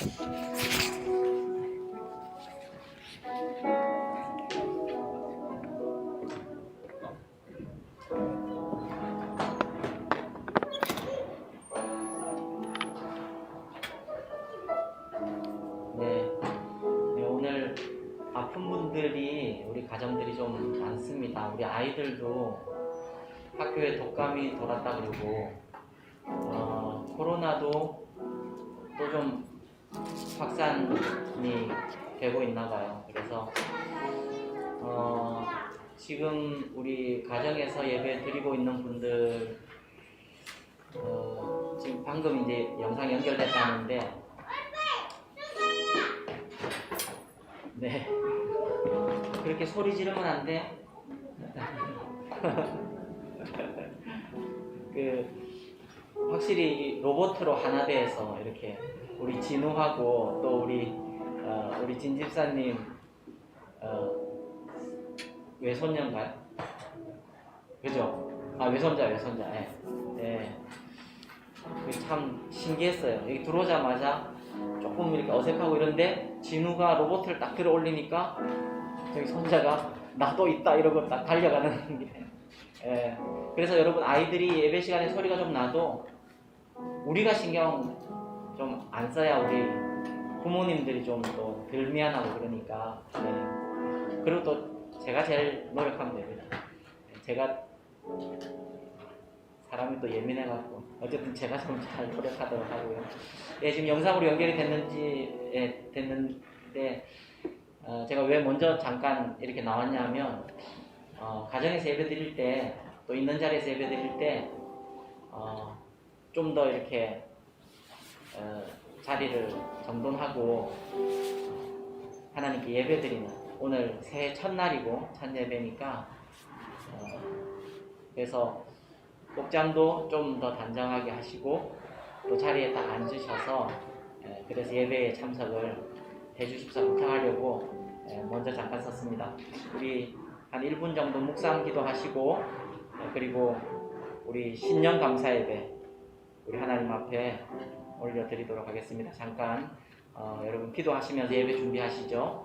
오늘 아픈 분들이 우리 가정들이 좀 많습니다. 우리 아이들도 학교에 독감이 돌았다 그러고 코로나도 또 좀 확산이 되고 있나 봐요. 그래서 지금 우리 가정에서 예배 드리고 있는 분들 지금 방금 이제 영상 연결됐다는데 네 그렇게 소리 지르면 안 돼. 확실히 로봇으로 하나 돼서 이렇게 우리 진우하고 또 우리 진 집사님 외손녀인가요? 그죠? 외손자. 네. 참 신기했어요. 여기 들어오자마자 조금 이렇게 어색하고 이런데 진우가 로봇을 딱 들어 올리니까 저기 손자가 나도 있다 이러고 딱 달려가는 게. 예. 그래서 여러분 아이들이 예배 시간에 소리가 좀 나도 우리가 신경 좀 안 써야 우리 부모님들이 좀 또 덜 미안하고 그러니까. 네. 그리고 또 제가 제일 노력하면 됩니다. 제가 사람이 또 예민해갖고 어쨌든 제가 좀 잘 노력하도록 하고요. 예, 지금 영상으로 연결이 됐는데 제가 왜 먼저 잠깐 이렇게 나왔냐면 가정에서 예배 드릴 때 또 있는 자리에서 예배 드릴 때 좀 더 이렇게 자리를 정돈하고 하나님께 예배 드리는 오늘 새해 첫날이고 첫 예배니까 그래서 복장도 좀 더 단정하게 하시고 또 자리에 딱 앉으셔서 그래서 예배에 참석을 해주십사 부탁하려고 먼저 잠깐 섰습니다. 우리 한 1분 정도 묵상 기도하시고 그리고 우리 신년 감사 예배 우리 하나님 앞에 올려드리도록 하겠습니다. 잠깐 여러분 기도하시면서 예배 준비하시죠.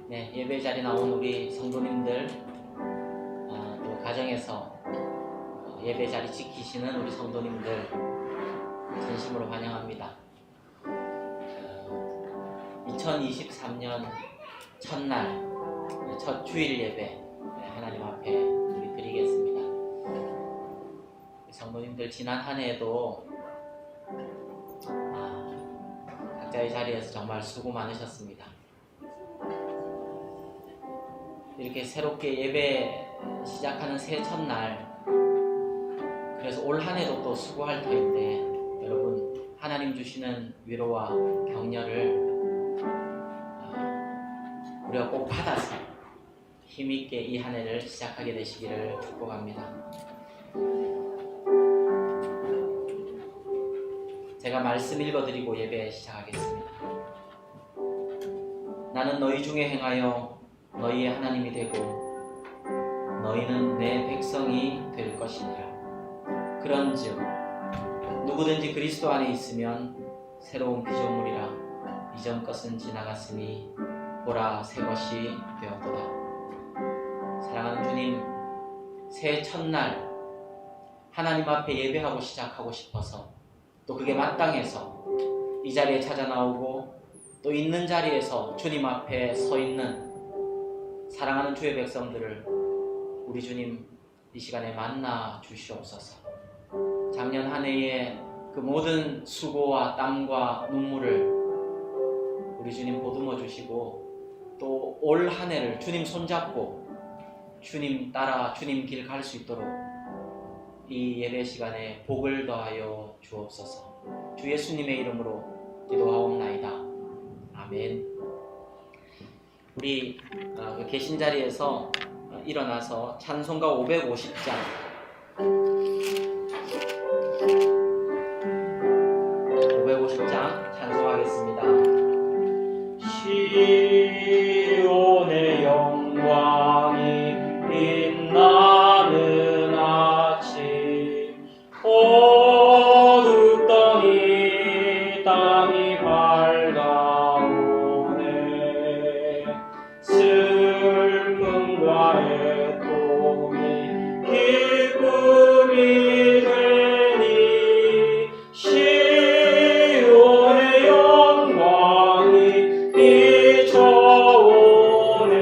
네, 예배 자리에 나온 우리 성도님들, 또 가정에서 예배 자리 지키시는 우리 성도님들 진심으로 환영합니다. 2023년 첫날 첫 주일 예배 하나님 앞에 우리 드리겠습니다. 성도님들 지난 한 해에도 각자의 자리에서 정말 수고 많으셨습니다. 이렇게 새롭게 예배 시작하는 새해 첫날, 그래서 올 한 해도 또 수고할 터인데 여러분 하나님 주시는 위로와 격려를 우리가 꼭 받아서 힘있게 이 한 해를 시작하게 되시기를 축복합니다. 제가 말씀 읽어드리고 예배 시작하겠습니다. 나는 너희 중에 행하여 너희의 하나님이 되고 너희는 내 백성이 될 것이니라. 그런즉 누구든지 그리스도 안에 있으면 새로운 피조물이라. 이전 것은 지나갔으니 보라 새 것이 되었도다. 사랑하는 주님, 새해 첫날 하나님 앞에 예배하고 시작하고 싶어서, 또 그게 마땅해서 이 자리에 찾아 나오고 또 있는 자리에서 주님 앞에 서 있는 사랑하는 주의 백성들을 우리 주님 이 시간에 만나 주시옵소서. 작년 한 해의 그 모든 수고와 땀과 눈물을 우리 주님 보듬어 주시고, 또 올 한 해를 주님 손잡고 주님 따라 주님 길 갈 수 있도록 이 예배 시간에 복을 더하여 주옵소서. 주 예수님의 이름으로 기도하옵나이다. 아멘. 우리 계신 자리에서 일어나서 찬송가 550장 550장 찬송하겠습니다. 시온의 영광이 빛나는 아침, 어둡던 이 땅이 밝아오네. 슬픔과 애통이 기쁨이 되니 시온의 영광이 비춰오네.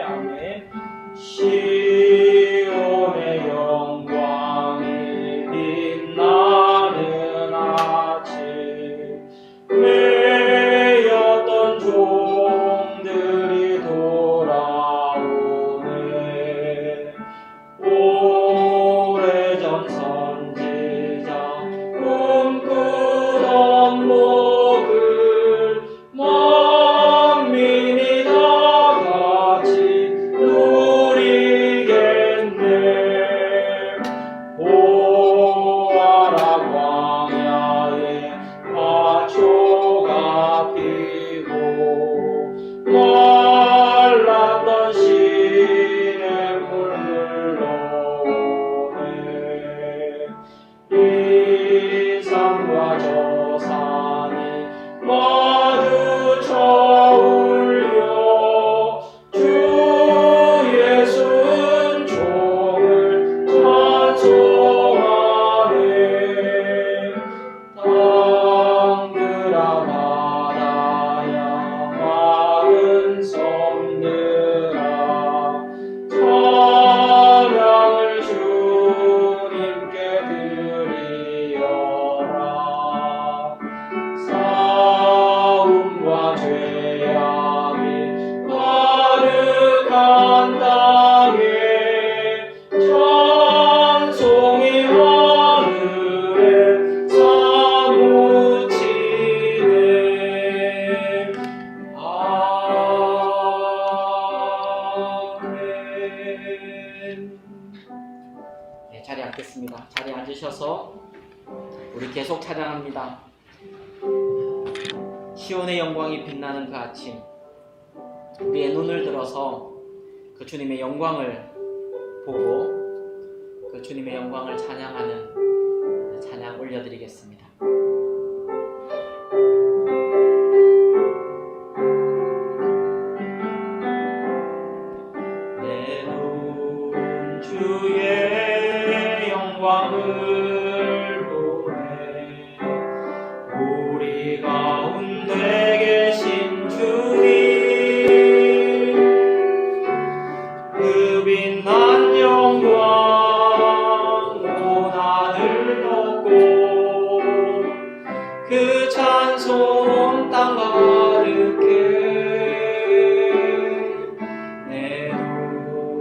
아멘. 시온의 영광이 빛나는 아침, 매였던 종들이 돌아오네. 오래전 선지자 꿈꾸던 복을 만민이 다 같이 누리겠네. 보아라 광야에 화초가 피고 말랐던 시냇물 흘러오네. 이 산과 저 산이 마주쳐 울려 주 예수는 종을 찬송하네. 땅들아 바다야 맑은 섬들아 찬양을 주님께 드리어라. 싸움과 죄악이 가득한 땅에 찬송이 하늘에 사무치네. 아멘. 네, 자리에 앉겠습니다. 자리에 앉으셔서 우리 계속 찬양합니다. 시온의 영광이 빛나는 그 아침, 우리의 눈을 들어서 그 주님의 영광을 보고 그 주님의 영광을 찬양하는 찬양 올려드리겠습니다. 내 눈 주의 영광을 보네. 우리 가운데 계신 주님, 그 빛난 영광 온 하늘 덮고 그 찬송 땅 가득해. 내 눈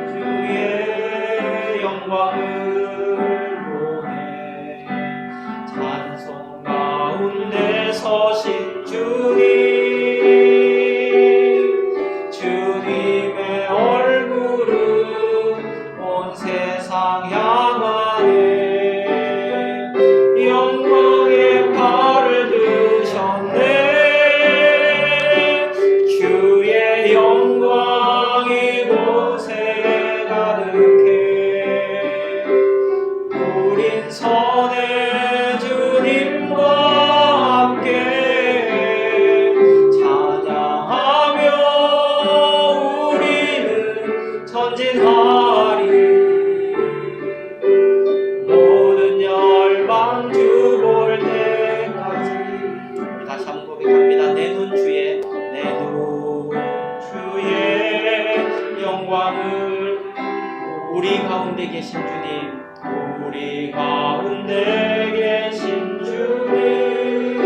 주의 영광을 전진하리. 모든 열방 주 볼 때까지. 우리 다시 한번 고백합니다. 내 눈 주의 영광을. 우리 가운데 계신 주님, 우리 가운데 계신 주님,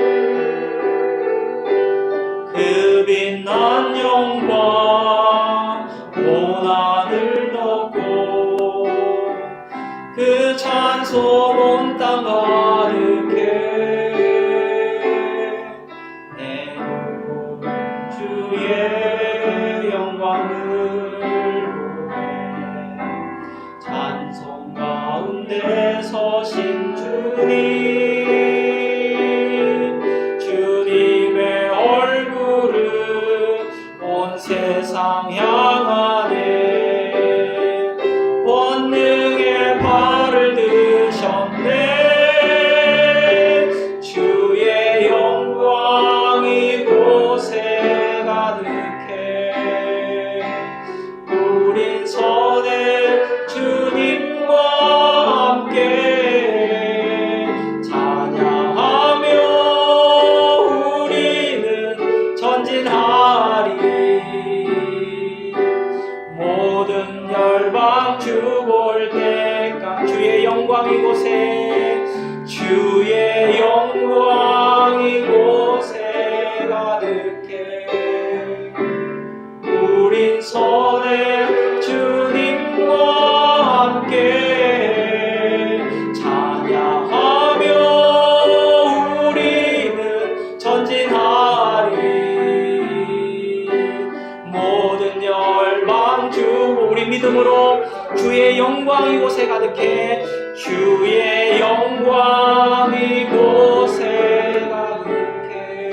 그 빛난 영광 온 하늘 덮고 그 찬송 온 땅 가득해. 내 눈 주의 영광을 보네. 찬송 가운데 서신 주님, 주님의 얼굴을 온 세상 향하네. 권능의 발을 드셨네. 주의 영광 이곳에 가득해. 우린 선해 주님과 함께 찬양하며 우리는 전진하리. 모든 열방 주 볼 때까지. 주의 영광 이곳에, 주의 영광 이곳에 가득해. 우린 선해 주님과 함께 찬양하며 우리는 전진하리. 모든 열방 주, 우리 믿음으로 주의 영광 이곳에 가득해. 주의 영광 이곳에 가득해.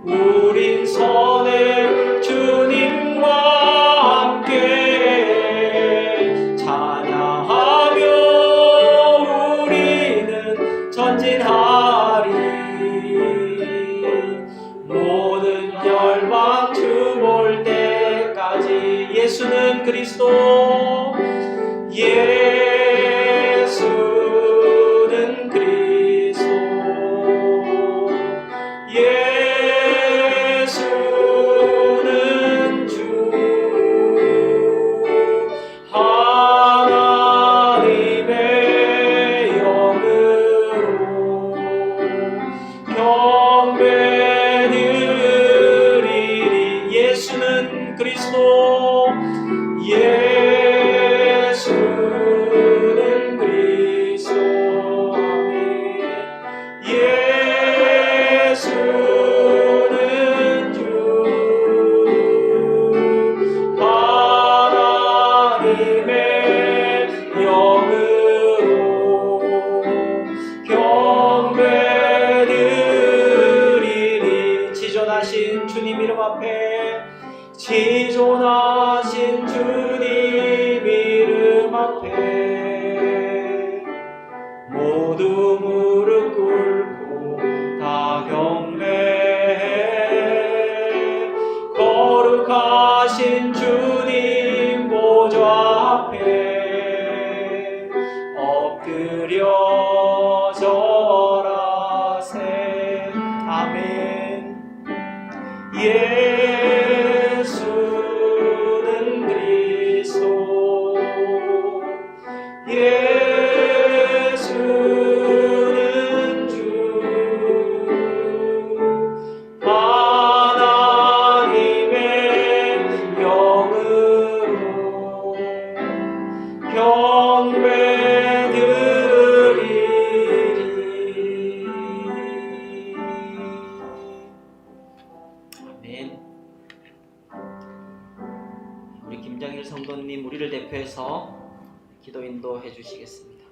우린 선해 주님과 함께 찬양하며 우리는 전진하리. 모든 열방 주 볼 때까지. 예수는 그리스도, 예수는 그리스도, 예수는 주, 하나님의 영으로 경배드리리. 예수는 그리스도, 예수는 그리스도, 예수는 주, 하나님의 영으로 경배드리리. 지존하신 주님 이름 앞에, 지존하신 주님 이름 앞에 모두 무릎 꿇고 다 경배해. 거룩하신 주님 보좌 앞에 엎드려 절하세. 아멘. 예수는 그리스도, 예수는 주, 하나님의 영으로 경배드리리. 아멘. 우리 김정일 성도님, 우리를 대표해서 기도 인도해 주시겠습니다.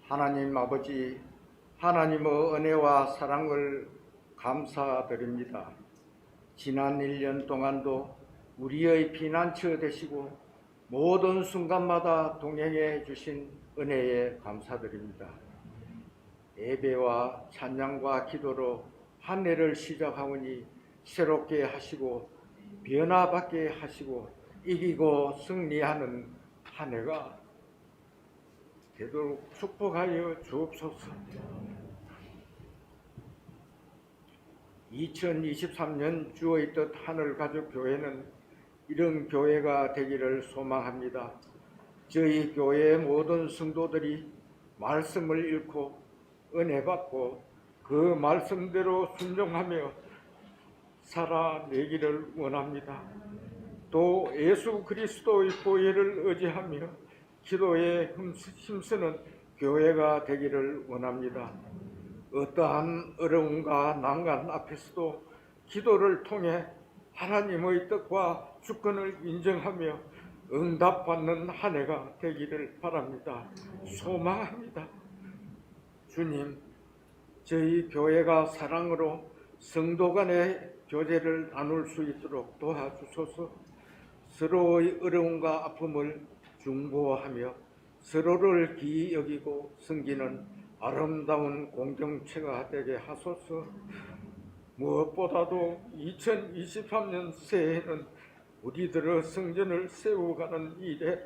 하나님 아버지, 하나님의 은혜와 사랑을 감사드립니다. 지난 1년 동안도 우리의 피난처 되시고 모든 순간마다 동행해 주신 은혜에 감사드립니다. 예배와 찬양과 기도로 한 해를 시작하오니 새롭게 하시고 변화받게 하시고 이기고 승리하는 한 해가 되도록 축복하여 주옵소서. 2023년 주의 뜻 하늘가족교회는 이런 교회가 되기를 소망합니다. 저희 교회의 모든 성도들이 말씀을 읽고 은혜 받고 그 말씀대로 순종하며 살아내기를 원합니다. 또 예수 그리스도의 보혈을 의지하며 기도에 힘쓰는 교회가 되기를 원합니다. 어떠한 어려움과 난간 앞에서도 기도를 통해 하나님의 뜻과 주권을 인정하며 응답받는 한 해가 되기를 바랍니다. 소망합니다. 주님, 저희 교회가 사랑으로 성도 간의 교제를 나눌 수 있도록 도와주소서. 서로의 어려움과 아픔을 중보하며 서로를 기이 여기고 섬기는 아름다운 공동체가 되게 하소서. 무엇보다도 2023년 새해에는 우리들의 성전을 세워가는 일에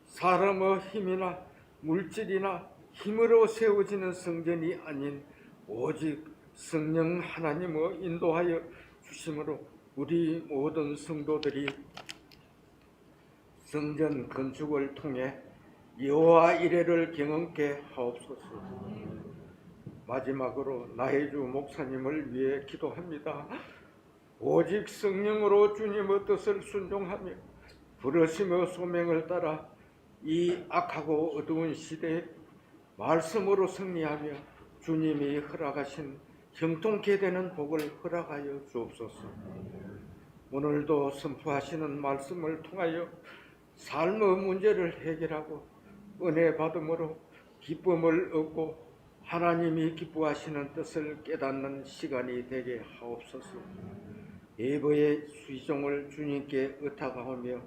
사람의 힘이나 물질이나 힘으로 세워지는 성전이 아닌 오직 성령 하나님의 인도하여 주심으로 우리 모든 성도들이 성전 건축을 통해 여호와 이레를 경험케 하옵소서. 마지막으로 나혜주 목사님을 위해 기도합니다. 오직 성령으로 주님의 뜻을 순종하며 부르심의 소명을 따라 이 악하고 어두운 시대에 말씀으로 승리하며 주님이 허락하신 형통케 되는 복을 허락하여 주옵소서. 오늘도 선포하시는 말씀을 통하여 삶의 문제를 해결하고 은혜 받음으로 기쁨을 얻고 하나님이 기뻐하시는 뜻을 깨닫는 시간이 되게 하옵소서. 예배의 수종을 주님께 의탁하며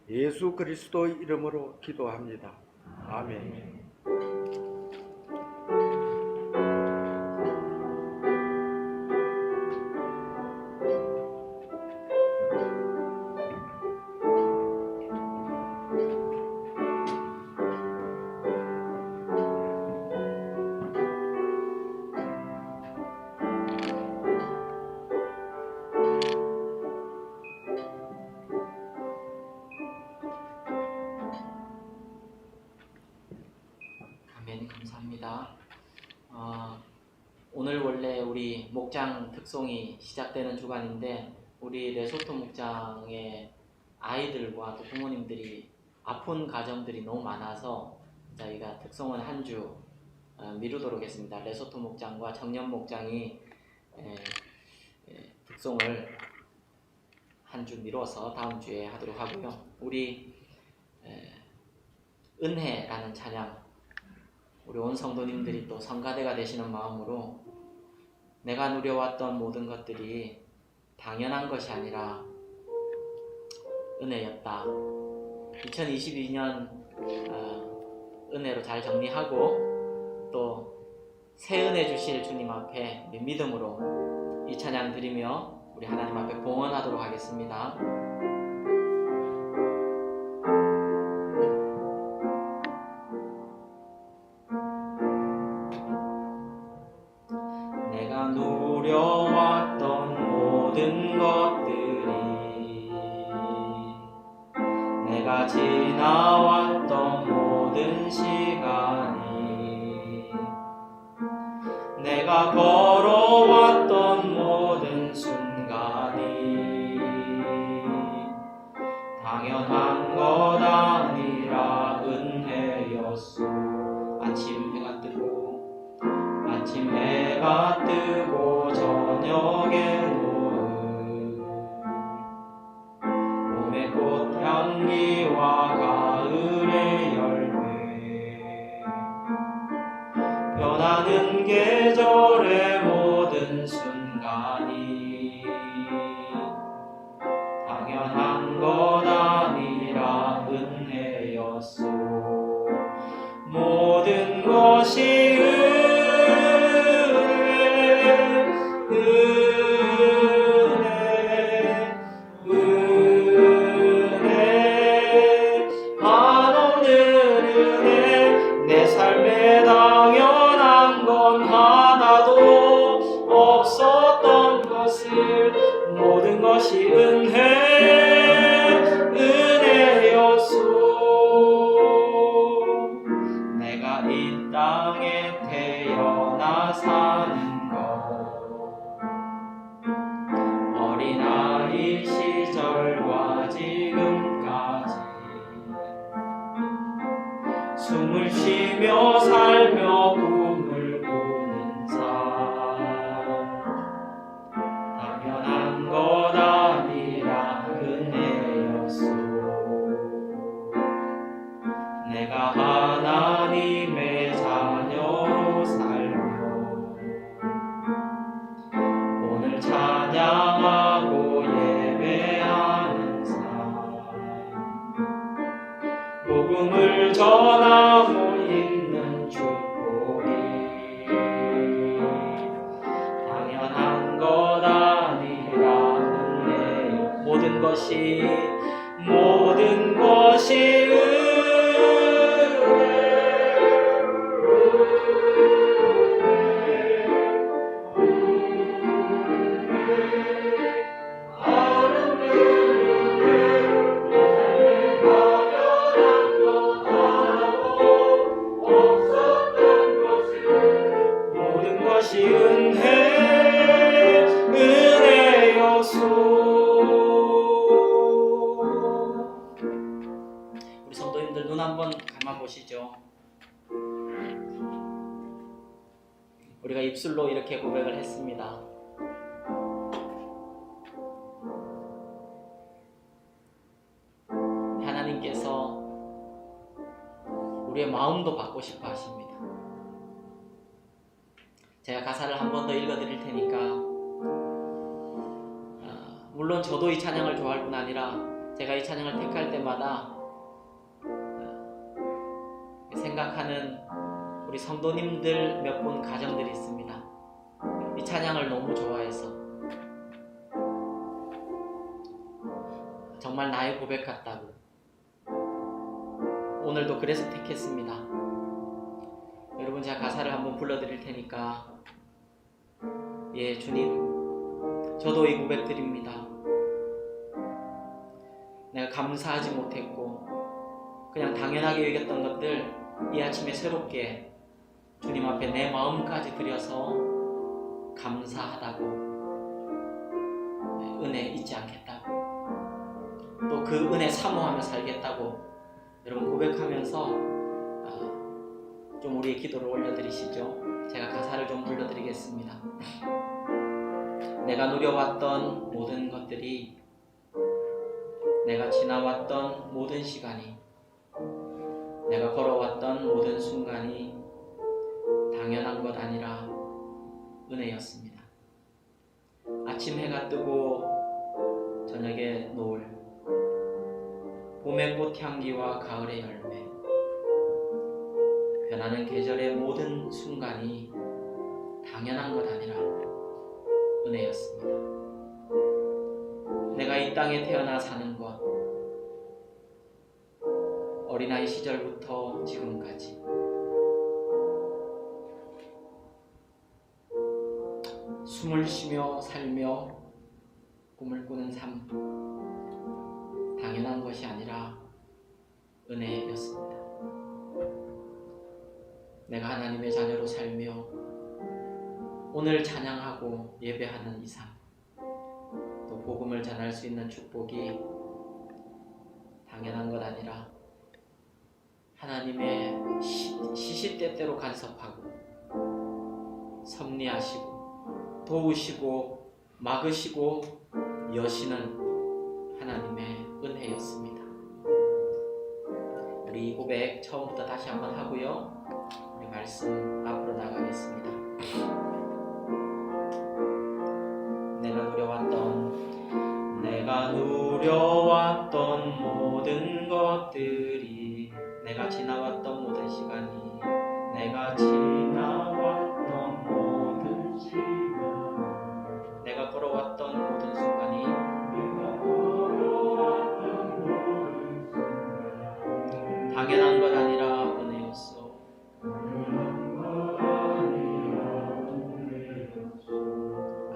예수 그리스도의 이름으로 기도합니다. 아멘. 감사합니다. 오늘 원래 우리 목장 특송이 시작되는 주간인데 우리 레소토 목장의 아이들과 또 부모님들이 아픈 가정들이 너무 많아서 저희가 특송은 한 주 미루도록 했습니다. 레소토 목장과 청년 목장이 특송을 한 주 미뤄서 다음 주에 하도록 하고요. 우리 은혜라는 찬양, 우리 온 성도님들이 또 성가대가 되시는 마음으로 내가 누려왔던 모든 것들이 당연한 것이 아니라 은혜였다. 2022년 은혜로 잘 정리하고 또 새 은혜 주실 주님 앞에 믿음으로 이 찬양 드리며 우리 하나님 앞에 봉헌하도록 하겠습니다. 내가 누려왔던 모든 것들이, 내가 지나왔던 모든 시간이, 내가 걸어왔던 모든 순간이 당연한 것 아니라 은혜였소. 아침 해가 뜨고 저녁에 노을, 봄의 꽃향기와 가을의 열매, 변하는 계절의 모든 순간이 당연한 것 아니라 은혜였소. 모든 것이 은혜 한없는 은혜. 내 삶에 당연한 건 하나도 없었던 것을 모든 것이 은혜였소. 내가 이 땅에 태어나 사는 것 어린아이 시절과 지금까지 숨을 쉬며 살며 꿈을 꾸는 삶 당연한 것 아니라 은혜였소. 내가 하나님의 자녀로 살며 오늘 찬양하고 예배하는 삶 복음을 전하고 있는 축복이 당연한 것 아니라 은혜. 모든 것이 모든 것이 은혜였소. 우리 성도님들 눈 한번 감아 보시죠. 우리가 입술로 이렇게 고백을 했습니다. 하나님께서 우리의 마음도 받고 싶어 하십니다. 제가 가사를 한 번 더 읽어드릴 테니까 물론 저도 이 찬양을 좋아할 뿐 아니라 제가 이 찬양을 택할 때마다 생각하는 우리 성도님들 몇 분 가정들이 있습니다. 이 찬양을 너무 좋아해서 정말 나의 고백 같다고 오늘도 그래서 택했습니다. 여러분 제가 가사를 한번 불러드릴 테니까 예 주님 저도 이 고백 드립니다. 내가 감사하지 못했고 그냥 당연하게 여겼던 것들 이 아침에 새롭게 주님 앞에 내 마음까지 드려서 감사하다고 은혜 잊지 않겠다고 또 그 은혜 사모하며 살겠다고 여러분 고백하면서 좀 우리의 기도를 올려드리시죠. 제가 가사를 좀 불러드리겠습니다. 내가 누려왔던 모든 것들이 내가 지나왔던 모든 시간이 내가 걸어왔던 모든 순간이 당연한 것 아니라 은혜였습니다. 아침 해가 뜨고 저녁에 노을 봄의 꽃향기와 가을의 열매 변하는 계절의 모든 순간이 당연한 것 아니라 은혜였습니다. 내가 이 땅에 태어나 사는 것 어린아이 시절부터 지금까지 숨을 쉬며 살며 꿈을 꾸는 삶 당연한 것이 아니라 은혜였습니다. 내가 하나님의 자녀로 살며 오늘 찬양하고 예배하는 이 삶 또 복음을 전할 수 있는 축복이 당연한 것 아니라 하나님의 시시때때로 간섭하고 섭리하시고 도우시고 막으시고 여시는 하나님의 은혜였습니다. 우리 이 고백 처음부터 다시 한번 하고요. 우리 말씀 앞으로 나가 지나왔던 모든 것들이, 내가 지나왔던 모든 시간이, 내가 지나왔던 모든 시간, 내가 걸어왔던 모든 순간이, 당연한 것 아니라 은혜였소.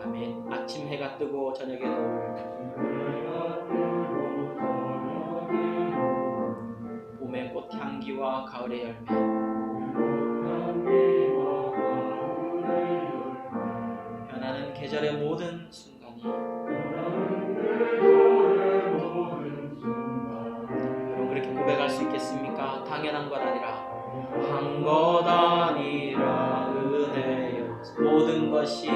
아멘. 아침 해가 뜨고 저녁에도 봄의 꽃향기와 가을의 열매, 변하는 계절의 모든 순간이, 여러분 그렇게 고백할 수 있겠습니까? 당연한 것 아니라, 한 것 아니라 은혜였소. 모든 것이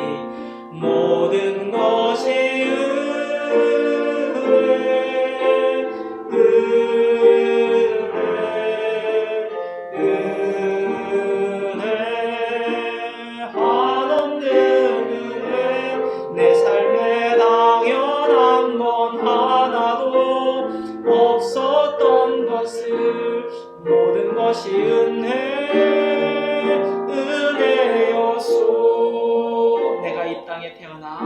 은혜, 한없는 은혜. 내 삶에 당연한 건 하나도 없었던 것을, 모든 것이 은혜였소. 내가 이 땅에 태어나서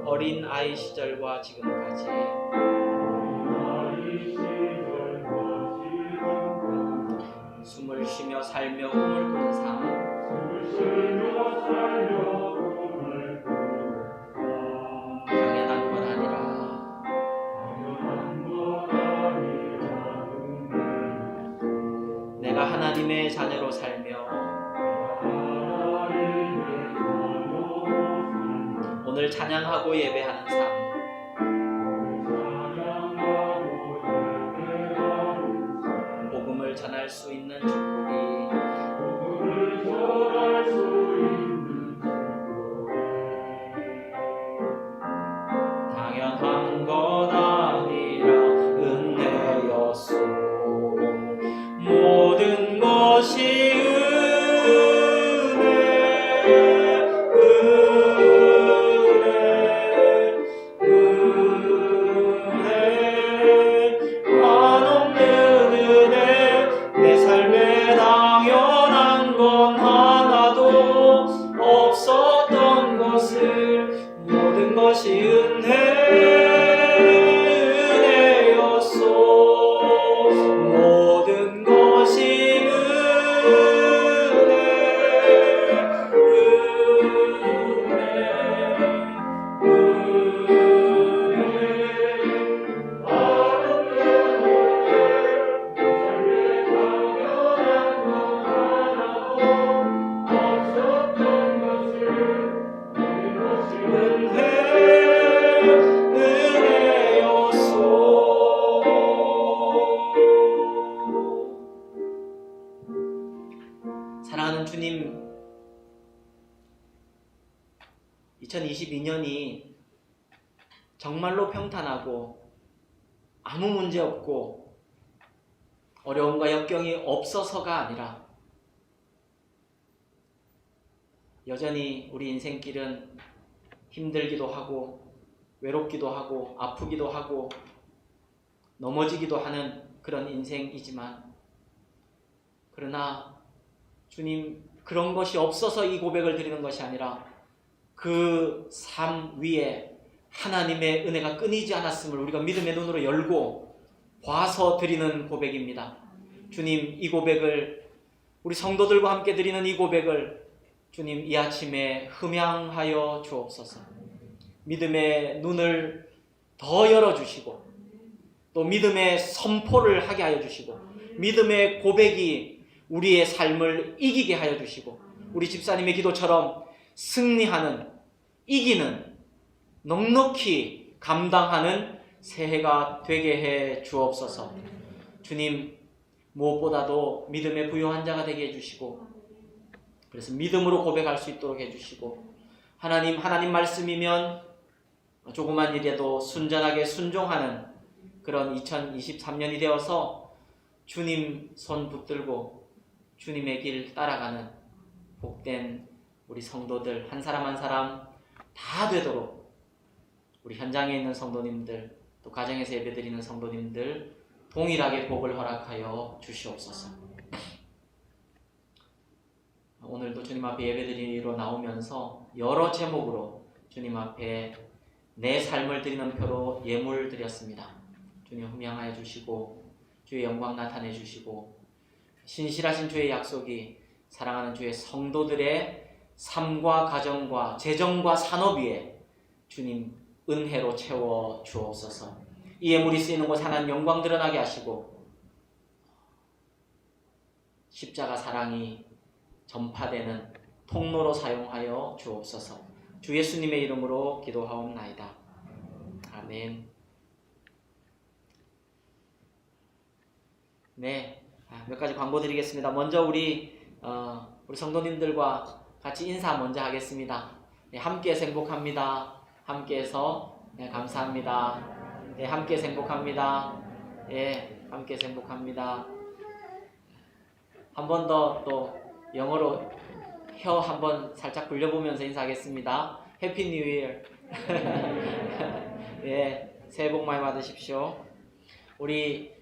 어린 아이 시절과 지금까지 숨을 쉬며 살며 꿈을 꾸는 삶, 당연한 것 아니라 내가 하나님의 자녀로 살며 오늘 찬양하고 예배하는 삶, 복음을 전할 수 있는 축복이 당연한 것 아니라 은혜였소. 모든 것이 사랑하는 주님, 2022년이 정말로 평탄하고 아무 문제 없고 어려움과 역경이 없어서가 아니라 여전히 우리 인생길은 힘들기도 하고 외롭기도 하고 아프기도 하고 넘어지기도 하는 그런 인생이지만, 그러나 주님, 그런 것이 없어서 이 고백을 드리는 것이 아니라 그 삶 위에 하나님의 은혜가 끊이지 않았음을 우리가 믿음의 눈으로 열고 봐서 드리는 고백입니다. 주님, 이 고백을, 우리 성도들과 함께 드리는 이 고백을 주님 이 아침에 흠양하여 주옵소서. 믿음의 눈을 더 열어주시고 또 믿음의 선포를 하게 하여 주시고 믿음의 고백이 우리의 삶을 이기게 하여 주시고 우리 집사님의 기도처럼 승리하는, 이기는, 넉넉히 감당하는 새해가 되게 해 주옵소서. 주님, 무엇보다도 믿음의 부요한 자가 되게 해주시고 그래서 믿음으로 고백할 수 있도록 해주시고, 하나님 말씀이면 조그만 일에도 순전하게 순종하는 그런 2023년이 되어서 주님 손 붙들고 주님의 길 따라가는 복된 우리 성도들 한 사람 한 사람 다 되도록 우리 현장에 있는 성도님들, 또 가정에서 예배드리는 성도님들 동일하게 복을 허락하여 주시옵소서. 오늘도 주님 앞에 예배드리러 나오면서 여러 제목으로 주님 앞에 내 삶을 드리는 표로 예물 드렸습니다. 주님 흠양하여 주시고 주의 영광 나타내 주시고 신실하신 주의 약속이 사랑하는 주의 성도들의 삶과 가정과 재정과 산업 위에 주님 은혜로 채워 주옵소서. 이 예물이 쓰이는 곳 하나님 영광 드러나게 하시고 십자가 사랑이 전파되는 통로로 사용하여 주옵소서. 주 예수님의 이름으로 기도하옵나이다. 아멘. 네, 몇 가지 광고 드리겠습니다. 먼저 우리 성도님들과 같이 인사 먼저 하겠습니다. 네, 함께해서 행복합니다. 함께해서 네, 감사합니다. 네, 함께해서 행복합니다. 네, 함께해서 행복합니다. 한 번 더 또 영어로 혀 한번 살짝 굴려보면서 인사하겠습니다. 해피 뉴 이어. 예, 새해 복 많이 받으십시오. 우리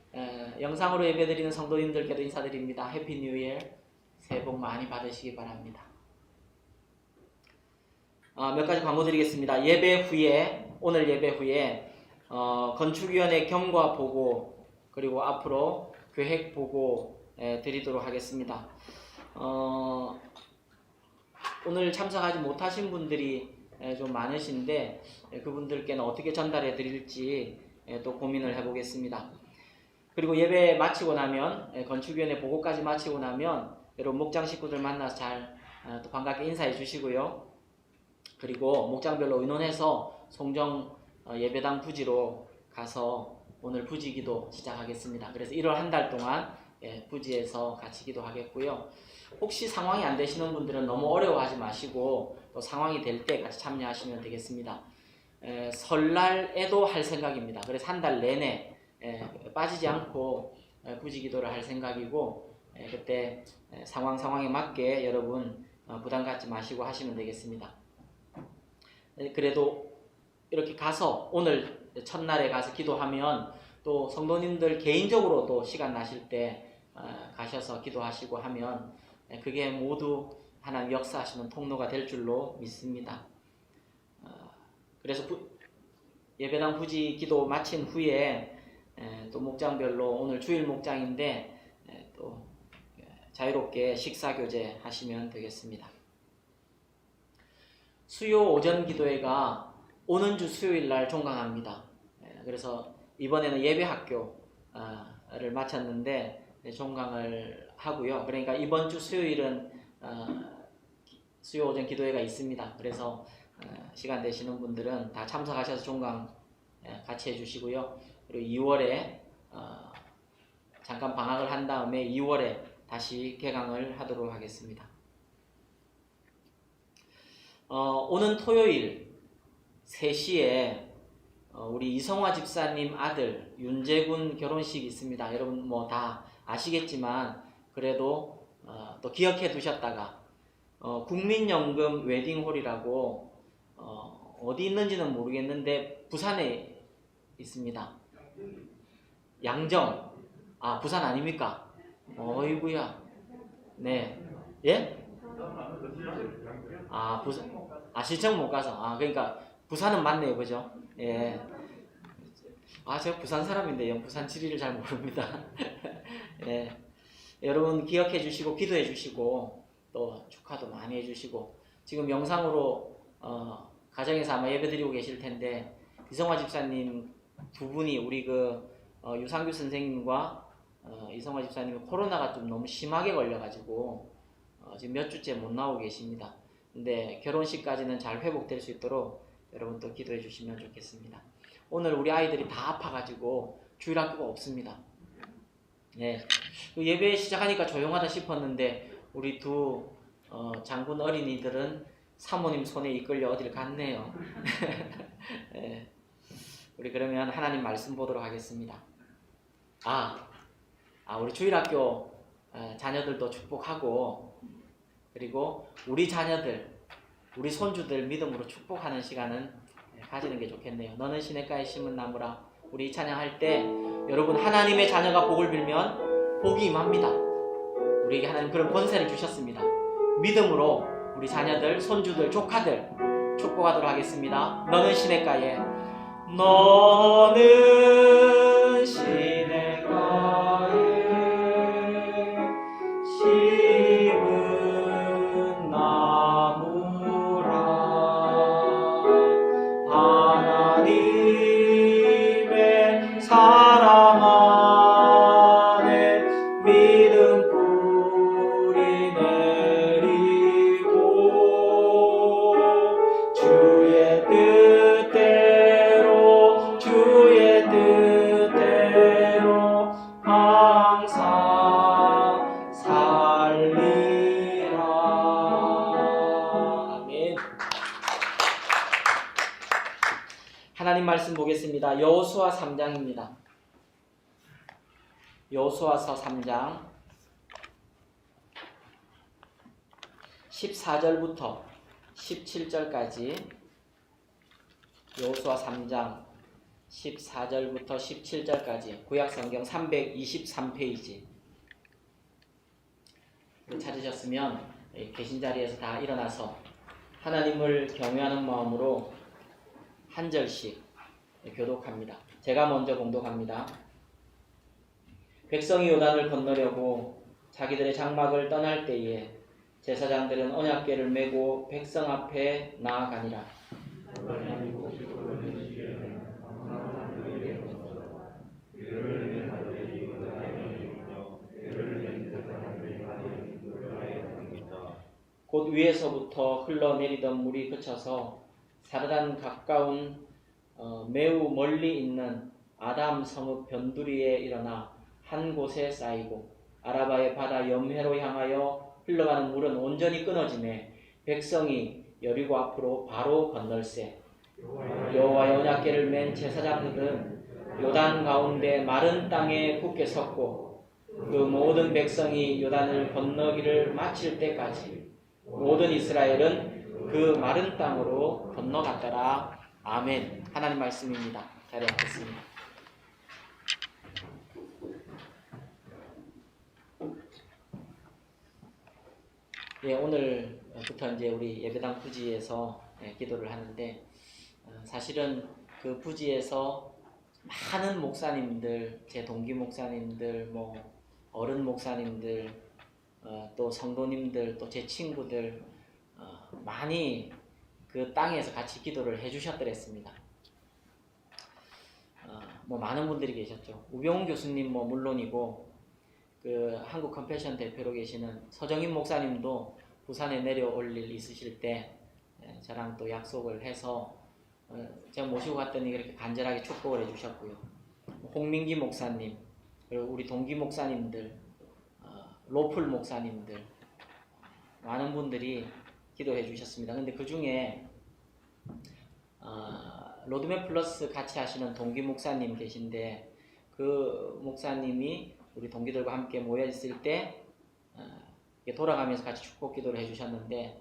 영상으로 예배드리는 성도님들께도 인사드립니다. 해피 뉴 이어. 새해 복 많이 받으시기 바랍니다. 몇 가지 광고 드리겠습니다. 예배 후에, 오늘 예배 후에 건축위원회 경과 보고 그리고 앞으로 계획 보고 드리도록 하겠습니다. 오늘 참석하지 못하신 분들이 좀 많으신데 그분들께는 어떻게 전달해 드릴지 또 고민을 해보겠습니다. 그리고 예배 마치고 나면 건축위원회 보고까지 마치고 나면 여러분 목장 식구들 만나서 잘 또 반갑게 인사해 주시고요. 그리고 목장별로 의논해서 송정 예배당 부지로 가서 오늘 부지 기도 시작하겠습니다. 그래서 1월 한 달 동안 부지에서 같이 기도하겠고요. 혹시 상황이 안 되시는 분들은 너무 어려워하지 마시고 또 상황이 될 때 같이 참여하시면 되겠습니다. 설날에도 할 생각입니다. 그래서 한 달 내내 빠지지 않고 부지 기도를 할 생각이고 그때 상황에 맞게 여러분 부담 갖지 마시고 하시면 되겠습니다. 그래도 이렇게 가서 오늘 첫날에 가서 기도하면 또 성도님들 개인적으로 또 시간 나실 때 가셔서 기도하시고 하면 그게 모두 하나님 역사하시는 통로가 될 줄로 믿습니다. 그래서 예배당 부지 기도 마친 후에 또 목장별로 오늘 주일 목장인데 또 자유롭게 식사교제 하시면 되겠습니다. 수요 오전 기도회가 오는 주 수요일 날 종강합니다. 그래서 이번에는 예배학교를 마쳤는데 종강을 하고요. 그러니까 이번 주 수요일은 수요 오전 기도회가 있습니다. 그래서 시간 되시는 분들은 다 참석하셔서 종강 같이 해주시고요. 그리고 2월에 잠깐 방학을 한 다음에 2월에 다시 개강을 하도록 하겠습니다. 오는 토요일 3시에 우리 이성화 집사님 아들 윤재군 결혼식이 있습니다. 여러분 뭐 다 아시겠지만 그래도 또 기억해 두셨다가 국민연금 웨딩홀이라고 어디 있는지는 모르겠는데 부산에 있습니다. 양정. 부산 아닙니까? 어이구야. 네. 예? 부산. 실청 못 가서. 그러니까 부산은 맞네요. 그죠? 예. 제가 부산 사람인데 부산 지리를 잘 모릅니다. 예. 여러분 기억해 주시고 기도해 주시고 또 축하도 많이 해 주시고 지금 영상으로 가정에서 아마 예배 드리고 계실 텐데 이성화 집사님 두 분이 우리 유상규 선생님과 이성화 집사님이 코로나가 좀 너무 심하게 걸려가지고 지금 몇 주째 못 나오고 계십니다. 근데 결혼식까지는 잘 회복될 수 있도록 여러분 또 기도해 주시면 좋겠습니다. 오늘 우리 아이들이 다 아파가지고 주일학교가 없습니다. 네. 예배 시작하니까 조용하다 싶었는데 우리 두 장군 어린이들은 사모님 손에 이끌려 어딜 갔네요. 네. 우리 그러면 하나님 말씀 보도록 하겠습니다. 우리 주일학교 자녀들도 축복하고 그리고 우리 자녀들, 우리 손주들 믿음으로 축복하는 시간은 가지는 게 좋겠네요. 너는 시냇가에 심은 나무라. 우리 이 찬양할 때 여러분 하나님의 자녀가 복을 빌면 복이 임합니다. 우리에게 하나님 그런 권세를 주셨습니다. 믿음으로 우리 자녀들, 손주들, 조카들 축복하도록 하겠습니다. 너는 시냇가에 너는 시냇가에 심은 나무라 하나님의 사랑 안에 믿음 뿌리 내리고 주의 뜻대로 항상 살리라. 아멘. 하나님 말씀 보겠습니다. 여호수아 3장입니다. 여호수아서 3장 14절부터 17절까지 여호수아 3장 14절부터 17절까지 구약성경 323페이지 찾으셨으면 계신 자리에서 다 일어나서 하나님을 경외하는 마음으로 한 절씩 교독합니다. 제가 먼저 봉독합니다. 백성이 요단을 건너려고 자기들의 장막을 떠날 때에 제사장들은 언약궤를 메고 백성 앞에 나아가니라. 곧 위에서부터 흘러내리던 물이 그쳐서 사르단 가까운 매우 멀리 있는 아담 성읍 변두리에 일어나 한 곳에 쌓이고 아라바의 바다 염해로 향하여 흘러가는 물은 온전히 끊어지매 백성이 여리고 앞으로 바로 건널세. 여호와의 언약궤를 맨 제사장들은 요단 가운데 마른 땅에 굳게 섰고 그 모든 백성이 요단을 건너기를 마칠 때까지 모든 이스라엘은 그 마른 땅으로 건너갔더라. 아멘. 하나님 말씀입니다. 자리에 앉겠습니다. 예, 오늘부터 이제 우리 예배당 부지에서 기도를 하는데 사실은 그 부지에서 많은 목사님들, 제 동기 목사님들, 뭐 어른 목사님들, 또 성도님들, 또 제 친구들 많이 그 땅에서 같이 기도를 해주셨더랬습니다. 뭐 많은 분들이 계셨죠. 우병훈 교수님 뭐 물론이고 그 한국 컴패션 대표로 계시는 서정인 목사님도 부산에 내려올 일 있으실 때 저랑 또 약속을 해서 제가 모시고 갔더니 그렇게 간절하게 축복을 해주셨고요. 홍민기 목사님, 그리고 우리 동기 목사님들, 로플 목사님들 많은 분들이 기도해 주셨습니다. 근데 그 중에 로드맵 플러스 같이 하시는 동기 목사님 계신데 그 목사님이 우리 동기들과 함께 모여 있을 때 돌아가면서 같이 축복 기도를 해주셨는데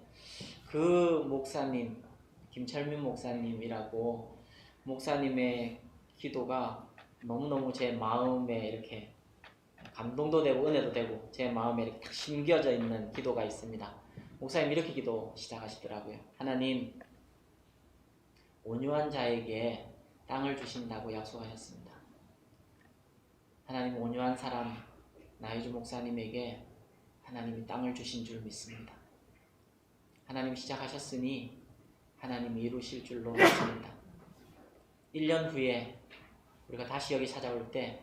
그 목사님 김철민 목사님이라고 목사님의 기도가 너무너무 제 마음에 이렇게 감동도 되고 은혜도 되고 제 마음에 이렇게 딱 심겨져 있는 기도가 있습니다. 목사님 이렇게 기도 시작하시더라고요. 하나님, 온유한 자에게 땅을 주신다고 약속하셨습니다. 하나님, 온유한 사람 나이주 목사님에게 하나님이 땅을 주신 줄 믿습니다. 하나님 시작하셨으니 하나님이 이루실 줄로 믿습니다. 1년 후에 우리가 다시 여기 찾아올 때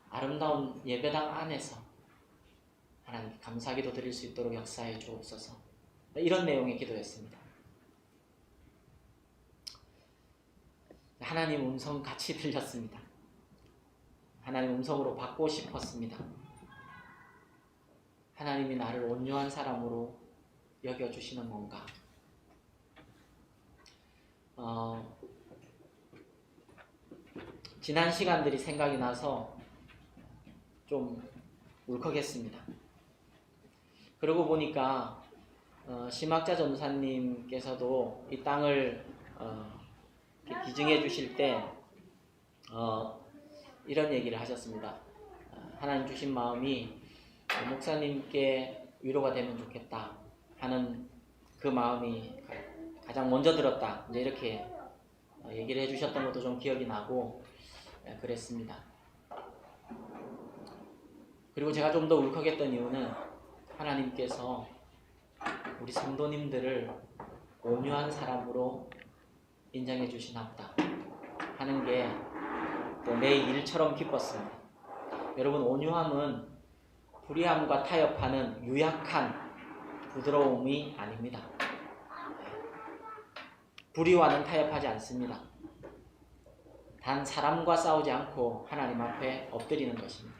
아름다운 예배당 안에서 하나님께 감사기도 드릴 수 있도록 역사해 주옵소서. 이런 내용의 기도였습니다. 하나님 음성 같이 들렸습니다. 하나님 음성으로 받고 싶었습니다. 하나님이 나를 온유한 사람으로 여겨주시는 건가? 지난 시간들이 생각이 나서 좀 울컥했습니다. 그러고 보니까 심학자 전사님께서도 이 땅을 이렇게 기증해 주실 때 이런 얘기를 하셨습니다. 하나님 주신 마음이 목사님께 위로가 되면 좋겠다 하는 그 마음이 가장 먼저 들었다. 이제 이렇게 얘기를 해주셨던 것도 좀 기억이 나고 그랬습니다. 그리고 제가 좀 더 울컥했던 이유는 하나님께서 우리 성도님들을 온유한 사람으로 인정해 주시나보다 하는 게 또 내 일처럼 기뻤습니다. 여러분, 온유함은 불의함과 타협하는 유약한 부드러움이 아닙니다. 불의와는 타협하지 않습니다. 단 사람과 싸우지 않고 하나님 앞에 엎드리는 것입니다.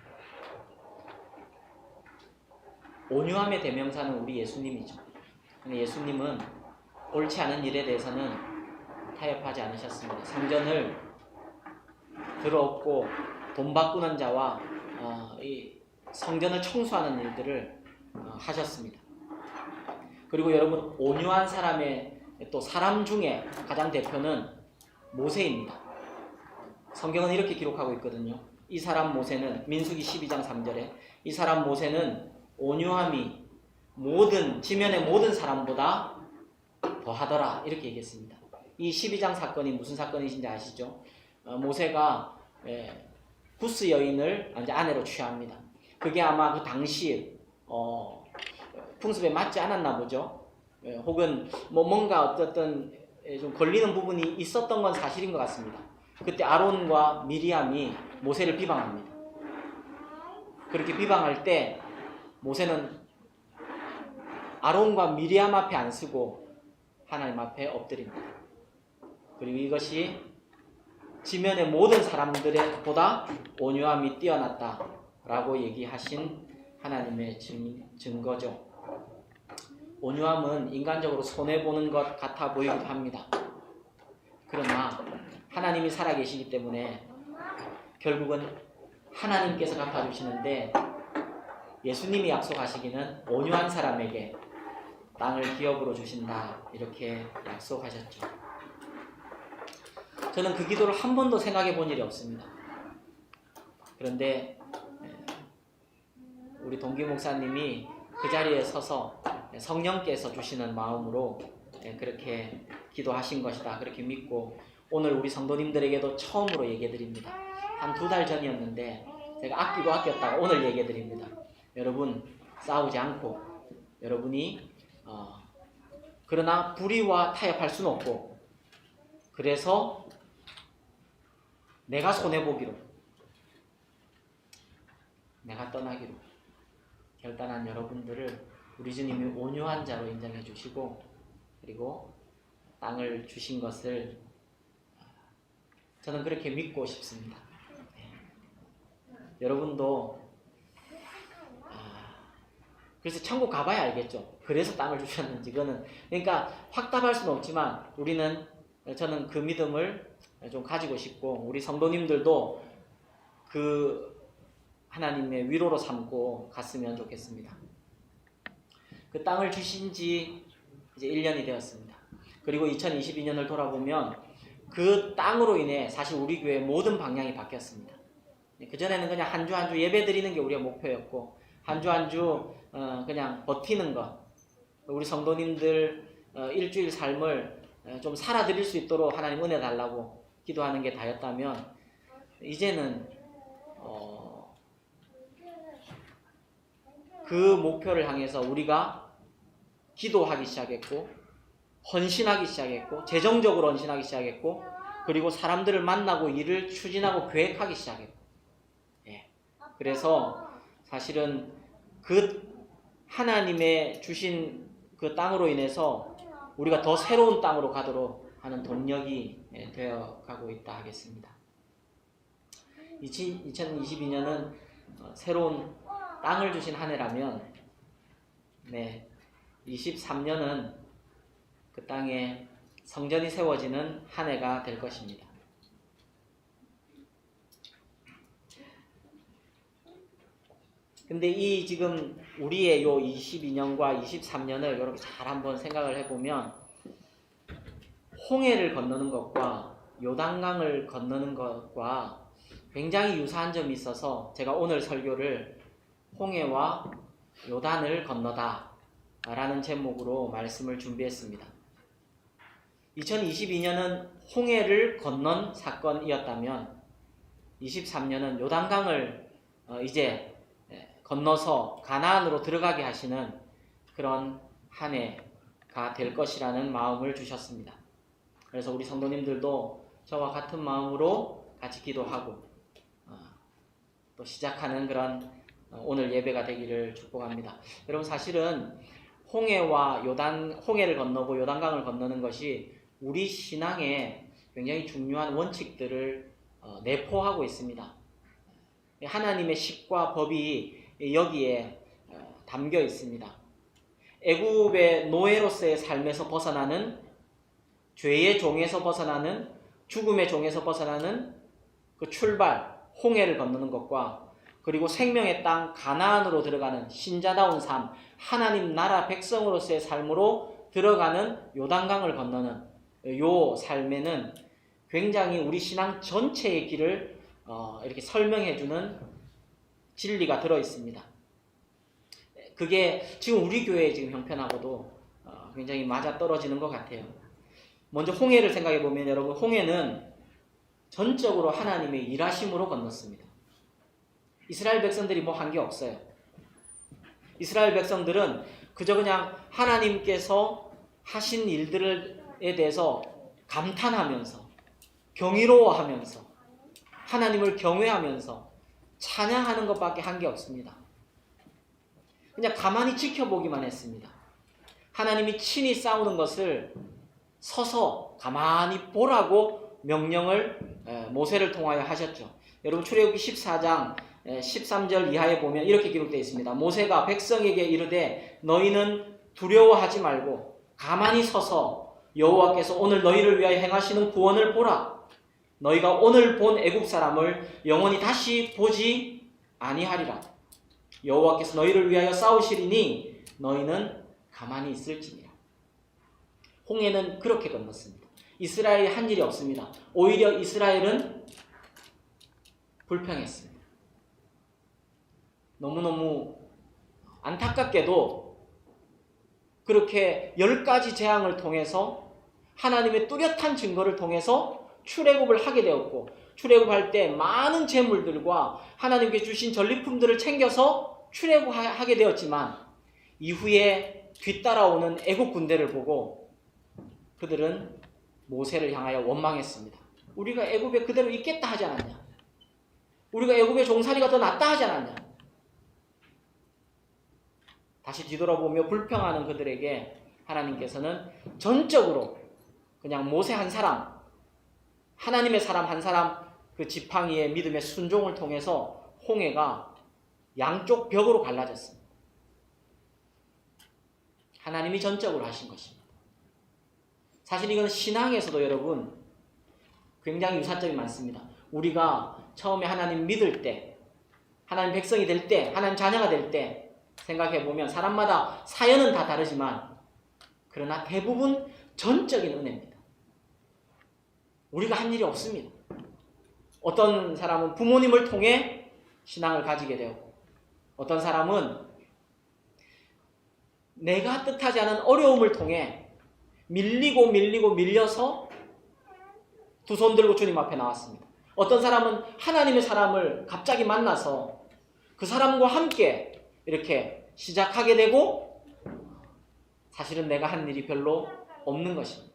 온유함의 대명사는 우리 예수님이죠. 근데 예수님은 옳지 않은 일에 대해서는 타협하지 않으셨습니다. 성전을 들어엎고 돈 바꾸는 자와 이 성전을 청소하는 일들을 하셨습니다. 그리고 여러분, 온유한 사람의 또 사람 중에 가장 대표는 모세입니다. 성경은 이렇게 기록하고 있거든요. 이 사람 모세는 민수기 12장 3절에 이 사람 모세는 온유함이 모든 지면의 모든 사람보다 더하더라 이렇게 얘기했습니다. 이 12장 사건이 무슨 사건이신지 아시죠? 모세가 구스 여인을 이제 아내로 취합니다. 그게 아마 그 당시 풍습에 맞지 않았나 보죠. 혹은 뭔가 어떤 좀 걸리는 부분이 있었던 건 사실인 것 같습니다. 그때 아론과 미리암이 모세를 비방합니다. 그렇게 비방할 때 모세는 아론과 미리암 앞에 안 쓰고 하나님 앞에 엎드립니다. 그리고 이것이 지면의 모든 사람들보다 온유함이 뛰어났다라고 얘기하신 하나님의 증거죠. 온유함은 인간적으로 손해보는 것 같아 보이기도 합니다. 그러나 하나님이 살아계시기 때문에 결국은 하나님께서 갚아주시는데 예수님이 약속하시기는 온유한 사람에게 땅을 기업으로 주신다 이렇게 약속하셨죠. 저는 그 기도를 한 번도 생각해 본 일이 없습니다. 그런데 우리 동기 목사님이 그 자리에 서서 성령께서 주시는 마음으로 그렇게 기도하신 것이다 그렇게 믿고 오늘 우리 성도님들에게도 처음으로 얘기해 드립니다. 한 2달 전이었는데 제가 아끼고 아꼈다가 오늘 얘기해 드립니다. 여러분, 싸우지 않고 여러분이 그러나 불의와 타협할 수는 없고 그래서 내가 손해보기로 내가 떠나기로 결단한 여러분들을 우리 주님이 온유한 자로 인정해 주시고 그리고 땅을 주신 것을 저는 그렇게 믿고 싶습니다. 여러분도 그래서 천국 가봐야 알겠죠. 그래서 땅을 주셨는지. 그러니까 확답할 수는 없지만 저는 그 믿음을 좀 가지고 싶고 우리 성도님들도 그 하나님의 위로로 삼고 갔으면 좋겠습니다. 그 땅을 주신 지 이제 1년이 되었습니다. 그리고 2022년을 돌아보면 그 땅으로 인해 사실 우리 교회의 모든 방향이 바뀌었습니다. 그전에는 그냥 한 주 한 주 예배 드리는 게 우리의 목표였고 한 주 한 주 그냥 버티는 것 우리 성도님들 일주일 삶을 좀 살아드릴 수 있도록 하나님 은혜 달라고 기도하는 게 다였다면 이제는 그 목표를 향해서 우리가 기도하기 시작했고 헌신하기 시작했고 재정적으로 헌신하기 시작했고 그리고 사람들을 만나고 일을 추진하고 계획하기 시작했고 그래서 사실은 그 하나님의 주신 그 땅으로 인해서 우리가 더 새로운 땅으로 가도록 하는 동력이 되어 가고 있다 하겠습니다. 2022년은 새로운 땅을 주신 한 해라면 23년은 그 땅에 성전이 세워지는 한 해가 될 것입니다. 근데 이 지금 우리의 요 22년과 23년을 이렇게 잘 한번 생각을 해보면 홍해를 건너는 것과 요단강을 건너는 것과 굉장히 유사한 점이 있어서 제가 오늘 설교를 홍해와 요단을 건너다 라는 제목으로 말씀을 준비했습니다. 2022년은 홍해를 건넌 사건이었다면 23년은 요단강을 이제 건너서 가나안으로 들어가게 하시는 그런 한 해가 될 것이라는 마음을 주셨습니다. 그래서 우리 성도님들도 저와 같은 마음으로 같이 기도하고 또 시작하는 그런 오늘 예배가 되기를 축복합니다. 여러분, 사실은 홍해를 건너고 요단강을 건너는 것이 우리 신앙에 굉장히 중요한 원칙들을 내포하고 있습니다. 하나님의 식과 법이 여기에 담겨 있습니다. 애굽의 노예로서의 삶에서 벗어나는, 죄의 종에서 벗어나는, 죽음의 종에서 벗어나는 그 출발, 홍해를 건너는 것과 그리고 생명의 땅 가나안으로 들어가는 신자다운 삶, 하나님 나라 백성으로서의 삶으로 들어가는 요단강을 건너는 요 삶에는 굉장히 우리 신앙 전체의 길을 이렇게 설명해주는 진리가 들어 있습니다. 그게 지금 우리 교회의 지금 형편하고도 굉장히 맞아떨어지는 것 같아요. 먼저 홍해를 생각해 보면 여러분, 홍해는 전적으로 하나님의 일하심으로 건넜습니다. 이스라엘 백성들이 뭐 한 게 없어요. 이스라엘 백성들은 그저 그냥 하나님께서 하신 일들에 대해서 감탄하면서 경이로워하면서 하나님을 경외하면서 찬양하는 것밖에 한 게 없습니다. 그냥 가만히 지켜보기만 했습니다. 하나님이 친히 싸우는 것을 서서 가만히 보라고 명령을 모세를 통하여 하셨죠. 여러분, 출애굽기 14장 13절 이하에 보면 이렇게 기록되어 있습니다. 모세가 백성에게 이르되 너희는 두려워하지 말고 가만히 서서 여호와께서 오늘 너희를 위하여 행하시는 구원을 보라. 너희가 오늘 본 애굽 사람을 영원히 다시 보지 아니하리라. 여호와께서 너희를 위하여 싸우시리니 너희는 가만히 있을지니라. 홍해는 그렇게 건넜습니다. 이스라엘이 한 일이 없습니다. 오히려 이스라엘은 불평했습니다. 너무너무 안타깝게도 그렇게 10가지 재앙을 통해서 하나님의 뚜렷한 증거를 통해서 출애굽을 하게 되었고, 출애굽할 때 많은 재물들과 하나님께 주신 전리품들을 챙겨서 출애굽하게 되었지만 이후에 뒤따라오는 애국 군대를 보고 그들은 모세를 향하여 원망했습니다. 우리가 애굽에 그대로 있겠다 하지 않았냐? 우리가 애굽의 종살이가 더 낫다 하지 않았냐? 다시 뒤돌아보며 불평하는 그들에게 하나님께서는 전적으로 그냥 모세 한 사람, 하나님의 사람 한 사람 그 지팡이의 믿음의 순종을 통해서 홍해가 양쪽 벽으로 갈라졌습니다. 하나님이 전적으로 하신 것입니다. 사실 이건 신앙에서도 여러분 굉장히 유사점이 많습니다. 우리가 처음에 하나님 믿을 때, 하나님 백성이 될 때, 하나님 자녀가 될 때 생각해보면 사람마다 사연은 다 다르지만 그러나 대부분 전적인 은혜입니다. 우리가 한 일이 없습니다. 어떤 사람은 부모님을 통해 신앙을 가지게 되었고, 어떤 사람은 내가 뜻하지 않은 어려움을 통해 밀려서 두 손 들고 주님 앞에 나왔습니다. 어떤 사람은 하나님의 사람을 갑자기 만나서 그 사람과 함께 이렇게 시작하게 되고 사실은 내가 한 일이 별로 없는 것입니다.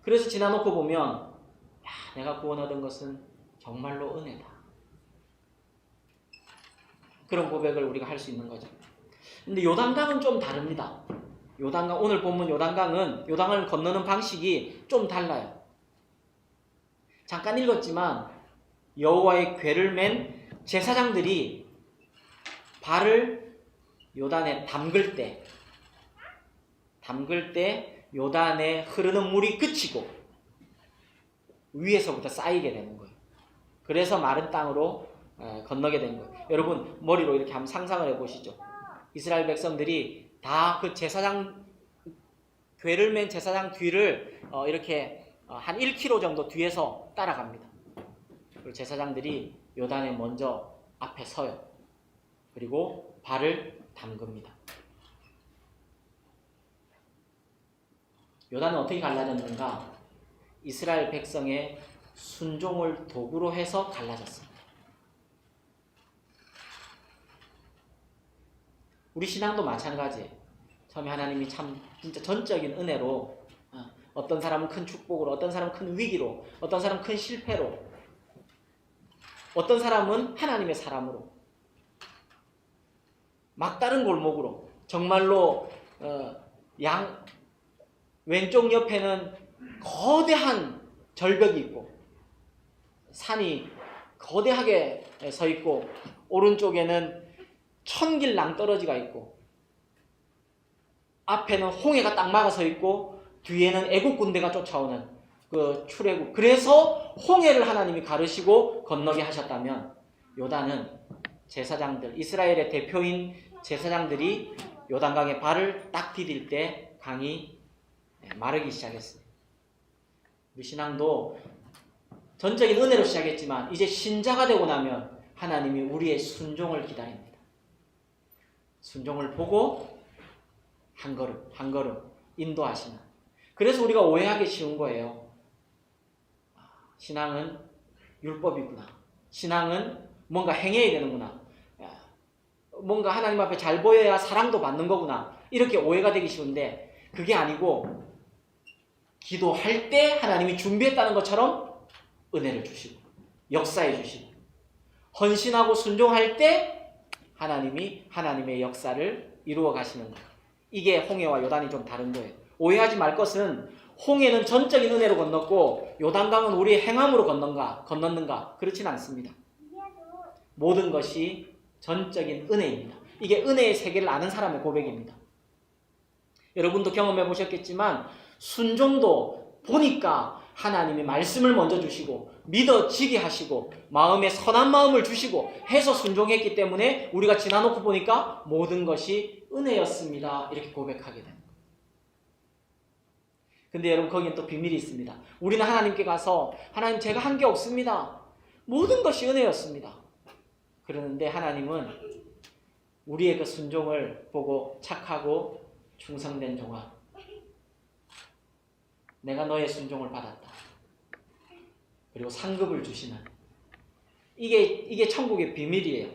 그래서 지나놓고 보면 내가 구원 얻은 것은 정말로 은혜다. 그런 고백을 우리가 할 수 있는 거죠. 근데 요단강은 좀 다릅니다. 요단강, 오늘 본문 요단강을 건너는 방식이 좀 달라요. 잠깐 읽었지만 여호와의 궤를 맨 제사장들이 발을 요단에 담글 때 요단에 흐르는 물이 그치고 위에서부터 쌓이게 되는 거예요. 그래서 마른 땅으로 건너게 된 거예요. 여러분, 머리로 이렇게 한번 상상을 해보시죠. 이스라엘 백성들이 다 그 제사장들의 괴를 맨 제사장 뒤를 이렇게 한 1km 정도 뒤에서 따라갑니다. 그리고 제사장들이 요단에 먼저 앞에 서요. 그리고 발을 담급니다. 요단은 어떻게 갈라졌는가? 이스라엘 백성의 순종을 도구로 해서 갈라졌습니다. 우리 신앙도 마찬가지예요. 처음에 하나님이 참 진짜 전적인 은혜로 어떤 사람은 큰 축복으로, 어떤 사람은 큰 위기로, 어떤 사람은 큰 실패로, 어떤 사람은 하나님의 사람으로, 막다른 골목으로, 정말로 왼쪽 옆에는 거대한 절벽이 있고 산이 거대하게 서 있고 오른쪽에는 천길 낭떠러지가 있고 앞에는 홍해가 딱 막아서 있고 뒤에는 애국 군대가 쫓아오는 그 출애굽. 그래서 홍해를 하나님이 가르시고 건너게 하셨다면 요단은 제사장들, 이스라엘의 대표인 제사장들이 요단강에 발을 딱 디딜 때 강이 마르기 시작했어요. 우리 신앙도 전적인 은혜로 시작했지만 이제 신자가 되고 나면 하나님이 우리의 순종을 기다립니다. 순종을 보고 한 걸음 한 걸음 인도하시는. 그래서 우리가 오해하기 쉬운 거예요. 신앙은 율법이구나. 신앙은 뭔가 행해야 되는구나. 뭔가 하나님 앞에 잘 보여야 사랑도 받는 거구나. 이렇게 오해가 되기 쉬운데 그게 아니고 기도할 때 하나님이 준비했다는 것처럼 은혜를 주시고 역사해 주시고 헌신하고 순종할 때 하나님이 하나님의 역사를 이루어 가시는 거예요. 이게 홍해와 요단이 좀 다른 거예요. 오해하지 말 것은 홍해는 전적인 은혜로 건넜고 요단강은 우리의 행함으로 건넜는가? 그렇지는 않습니다. 모든 것이 전적인 은혜입니다. 이게 은혜의 세계를 아는 사람의 고백입니다. 여러분도 경험해 보셨겠지만 순종도 보니까 하나님이 말씀을 먼저 주시고 믿어지게 하시고 마음에 선한 마음을 주시고 해서 순종했기 때문에 우리가 지나놓고 보니까 모든 것이 은혜였습니다. 이렇게 고백하게 됩니다. 근데 여러분 거기는 또 비밀이 있습니다. 우리는 하나님께 가서 하나님 제가 한 게 없습니다. 모든 것이 은혜였습니다. 그러는데 하나님은 우리의 그 순종을 보고 착하고 충성된 종아 내가 너의 순종을 받았다. 그리고 상급을 주시는 이게 천국의 비밀이에요.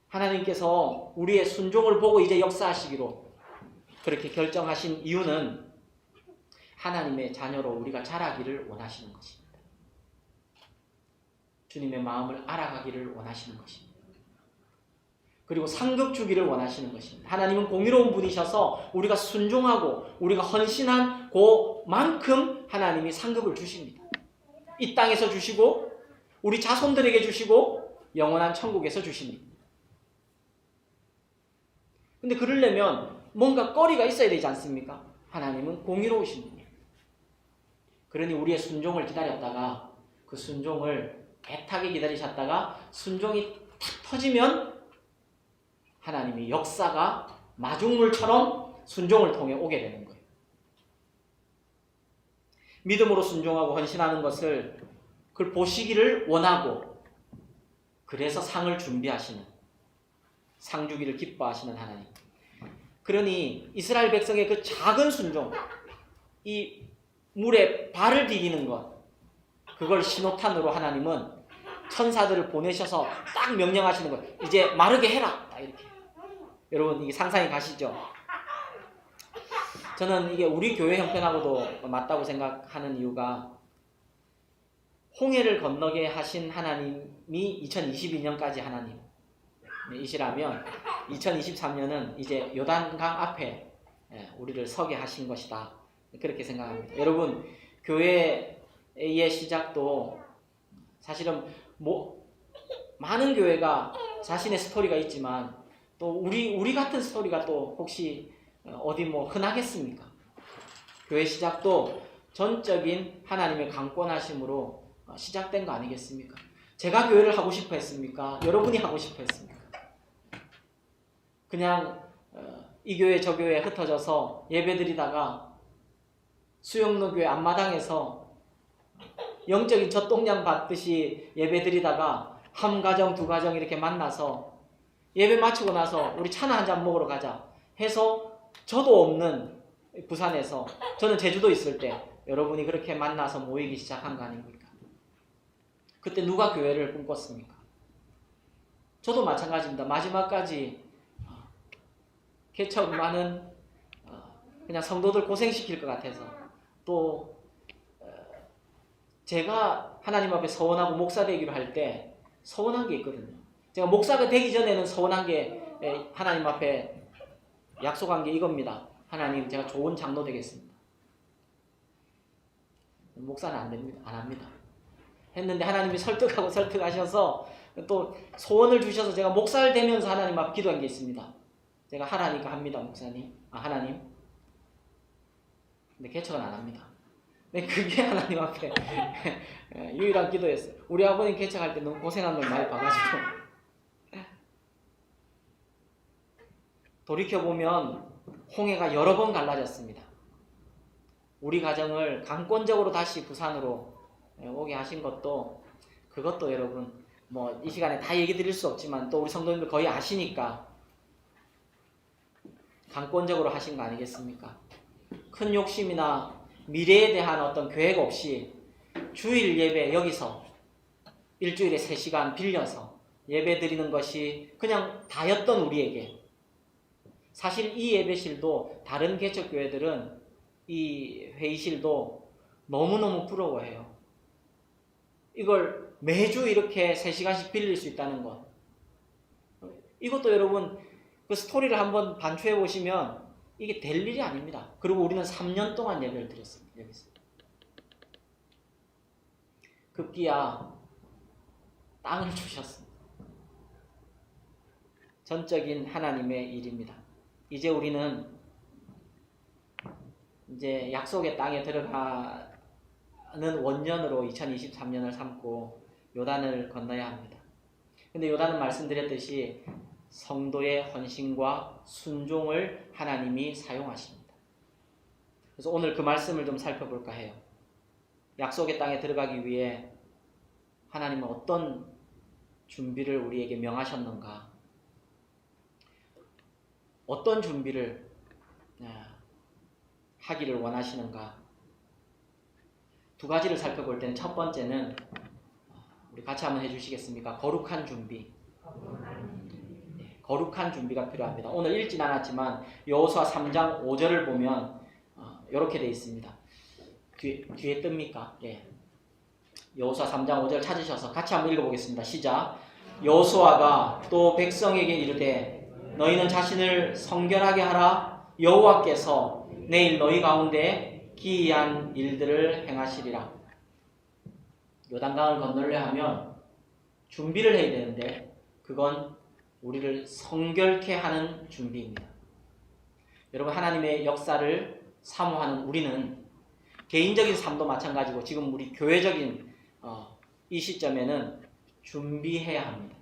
하나님께서 우리의 순종을 보고 이제 역사하시기로 그렇게 결정하신 이유는 하나님의 자녀로 우리가 자라기를 원하시는 것입니다. 주님의 마음을 알아가기를 원하시는 것입니다. 그리고 상급 주기를 원하시는 것입니다. 하나님은 공의로운 분이셔서 우리가 순종하고 우리가 헌신한 그만큼 하나님이 상급을 주십니다. 이 땅에서 주시고 우리 자손들에게 주시고 영원한 천국에서 주십니다. 근데 그러려면 뭔가 거리가 있어야 되지 않습니까? 하나님은 공의로우신 분이에요. 그러니 우리의 순종을 기다렸다가 그 순종을 애타게 기다리셨다가 순종이 탁 터지면 하나님이 역사가 마중물처럼 순종을 통해 오게 되는 거예요. 믿음으로 순종하고 헌신하는 것을 그걸 보시기를 원하고 그래서 상을 준비하시는 상 주기를 기뻐하시는 하나님. 그러니 이스라엘 백성의 그 작은 순종, 이 물에 발을 디디는 것, 그걸 신호탄으로 하나님은 천사들을 보내셔서 딱 명령하시는 거예요. 이제 마르게 해라. 이렇게. 여러분 이게 상상이 가시죠? 저는 이게 우리 교회 형편하고도 맞다고 생각하는 이유가 홍해를 건너게 하신 하나님이 2022년까지 하나님이시라면 2023년은 이제 요단강 앞에 우리를 서게 하신 것이다. 그렇게 생각합니다. 여러분 교회의 시작도 사실은 많은 교회가 자신의 스토리가 있지만 또 우리 같은 스토리가 또 혹시 어디 흔하겠습니까? 교회 시작도 전적인 하나님의 강권하심으로 시작된 거 아니겠습니까? 제가 교회를 하고 싶어 했습니까? 여러분이 하고 싶어 했습니까? 그냥 이 교회 저 교회 흩어져서 예배드리다가 수영로 교회 앞마당에서 영적인 젖동량 받듯이 예배드리다가 한 가정 두 가정 이렇게 만나서 예배 마치고 나서 우리 차나 한잔 먹으러 가자 해서 저도 없는 부산에서 저는 제주도 있을 때 여러분이 그렇게 만나서 모이기 시작한 거 아닙니까? 그때 누가 교회를 꿈꿨습니까? 저도 마찬가지입니다. 마지막까지 개척만은 그냥 성도들 고생시킬 것 같아서 또 제가 하나님 앞에 서원하고 목사 되기로 할 때 서원한 게 있거든요. 제가 목사가 되기 전에는 서원한 게 하나님 앞에 약속한 게 이겁니다. 하나님, 제가 좋은 장로 되겠습니다. 목사는 안 됩니다. 안 합니다. 했는데 하나님이 설득하셔서 또 소원을 주셔서 제가 목사를 되면서 하나님 앞에 기도한 게 있습니다. 제가 하라니까 합니다, 목사님. 하나님. 근데 개척은 안 합니다. 근데 그게 하나님 앞에 유일한 기도였어요. 우리 아버님 개척할 때 너무 고생한 걸 많이 봐가지고. 돌이켜보면 홍해가 여러 번 갈라졌습니다. 우리 가정을 강권적으로 다시 부산으로 오게 하신 것도, 그것도 여러분 뭐 이 시간에 다 얘기 드릴 수 없지만 또 우리 성도님들 거의 아시니까 강권적으로 하신 거 아니겠습니까? 큰 욕심이나 미래에 대한 어떤 계획 없이 주일 예배 여기서 일주일에 3시간 빌려서 예배 드리는 것이 그냥 다였던 우리에게, 사실 이 예배실도 다른 개척교회들은 이 회의실도 너무너무 부러워해요. 이걸 매주 이렇게 3시간씩 빌릴 수 있다는 것. 이것도 여러분 그 스토리를 한번 반추해 보시면 이게 될 일이 아닙니다. 그리고 우리는 3년 동안 예배를 드렸습니다. 여기서. 급기야 땅을 주셨습니다. 전적인 하나님의 일입니다. 이제 우리는 이제 약속의 땅에 들어가는 원년으로 2023년을 삼고 요단을 건너야 합니다. 근데 요단은 말씀드렸듯이 성도의 헌신과 순종을 하나님이 사용하십니다. 그래서 오늘 그 말씀을 좀 살펴볼까 해요. 약속의 땅에 들어가기 위해 하나님은 어떤 준비를 우리에게 명하셨는가? 어떤 준비를 하기를 원하시는가? 두 가지를 살펴볼 때는 첫 번째는 우리 같이 한번 해주시겠습니까? 거룩한 준비. 거룩한 준비가 필요합니다. 오늘 읽진 않았지만 여호수아 3장 5절을 보면 이렇게 되어 있습니다. 뒤에 뜹니까? 예. 여호수아 3장 5절 찾으셔서 같이 한번 읽어보겠습니다. 시작. 여호수아가 또 백성에게 이르되 너희는 자신을 성결하게 하라. 여호와께서 내일 너희 가운데 기이한 일들을 행하시리라. 요단강을 건너려 하면 준비를 해야 되는데 그건 우리를 성결케 하는 준비입니다. 여러분, 하나님의 역사를 사모하는 우리는 개인적인 삶도 마찬가지고 지금 우리 교회적인 이 시점에는 준비해야 합니다.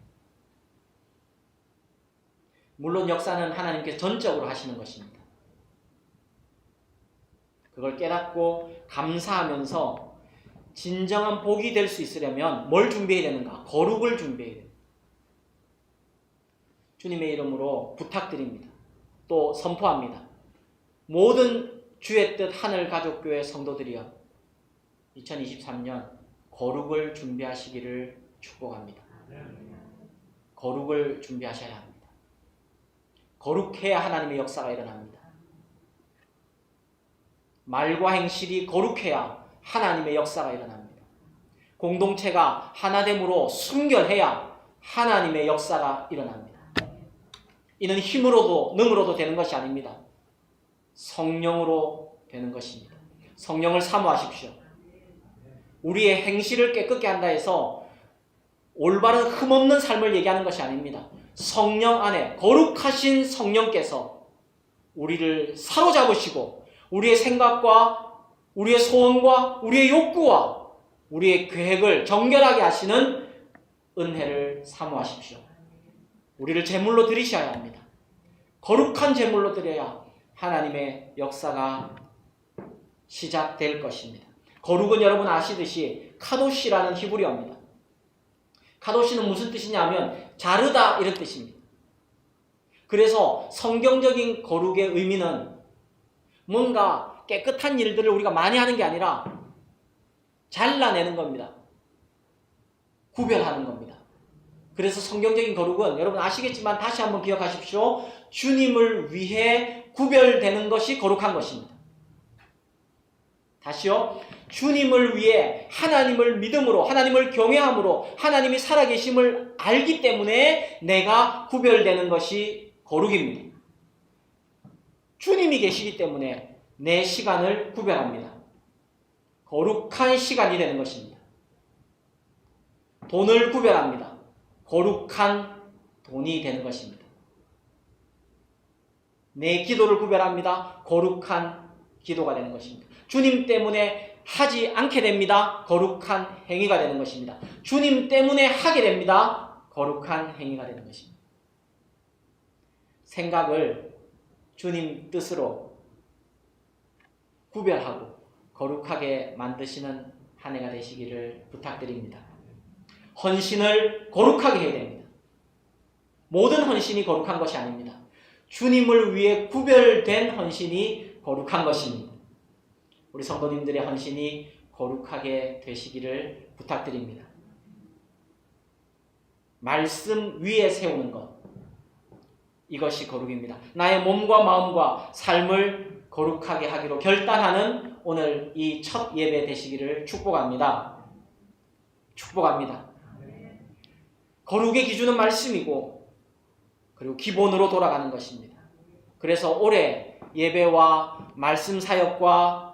물론 역사는 하나님께서 전적으로 하시는 것입니다. 그걸 깨닫고 감사하면서 진정한 복이 될 수 있으려면 뭘 준비해야 되는가? 거룩을 준비해야 됩니다. 주님의 이름으로 부탁드립니다. 또 선포합니다. 모든 주의 뜻 하늘가족교회 성도들이여 2023년 거룩을 준비하시기를 축복합니다. 거룩을 준비하셔야 합니다. 거룩해야 하나님의 역사가 일어납니다. 말과 행실이 거룩해야 하나님의 역사가 일어납니다. 공동체가 하나됨으로 순결해야 하나님의 역사가 일어납니다. 이는 힘으로도 능으로도 되는 것이 아닙니다. 성령으로 되는 것입니다. 성령을 사모하십시오. 우리의 행실을 깨끗게 한다 해서 올바른 흠없는 삶을 얘기하는 것이 아닙니다. 성령 안에 거룩하신 성령께서 우리를 사로잡으시고 우리의 생각과 우리의 소원과 우리의 욕구와 우리의 계획을 정결하게 하시는 은혜를 사모하십시오. 우리를 제물로 드리셔야 합니다. 거룩한 제물로 드려야 하나님의 역사가 시작될 것입니다. 거룩은 여러분 아시듯이 카도시라는 히브리어입니다. 카도시는 무슨 뜻이냐면 자르다 이런 뜻입니다. 그래서 성경적인 거룩의 의미는 뭔가 깨끗한 일들을 우리가 많이 하는 게 아니라 잘라내는 겁니다. 구별하는 겁니다. 그래서 성경적인 거룩은 여러분 아시겠지만 다시 한번 기억하십시오. 주님을 위해 구별되는 것이 거룩한 것입니다. 다시요. 주님을 위해 하나님을 믿음으로, 하나님을 경외함으로, 하나님이 살아계심을 알기 때문에 내가 구별되는 것이 거룩입니다. 주님이 계시기 때문에 내 시간을 구별합니다. 거룩한 시간이 되는 것입니다. 돈을 구별합니다. 거룩한 돈이 되는 것입니다. 내 기도를 구별합니다. 거룩한 기도가 되는 것입니다. 주님 때문에 하지 않게 됩니다. 거룩한 행위가 되는 것입니다. 주님 때문에 하게 됩니다. 거룩한 행위가 되는 것입니다. 생각을 주님 뜻으로 구별하고 거룩하게 만드시는 한 해가 되시기를 부탁드립니다. 헌신을 거룩하게 해야 됩니다. 모든 헌신이 거룩한 것이 아닙니다. 주님을 위해 구별된 헌신이 거룩한 것입니다. 우리 성도님들의 헌신이 거룩하게 되시기를 부탁드립니다. 말씀 위에 세우는 것, 이것이 거룩입니다. 나의 몸과 마음과 삶을 거룩하게 하기로 결단하는 오늘 이 첫 예배 되시기를 축복합니다. 축복합니다. 거룩의 기준은 말씀이고 그리고 기본으로 돌아가는 것입니다. 그래서 올해 예배와 말씀 사역과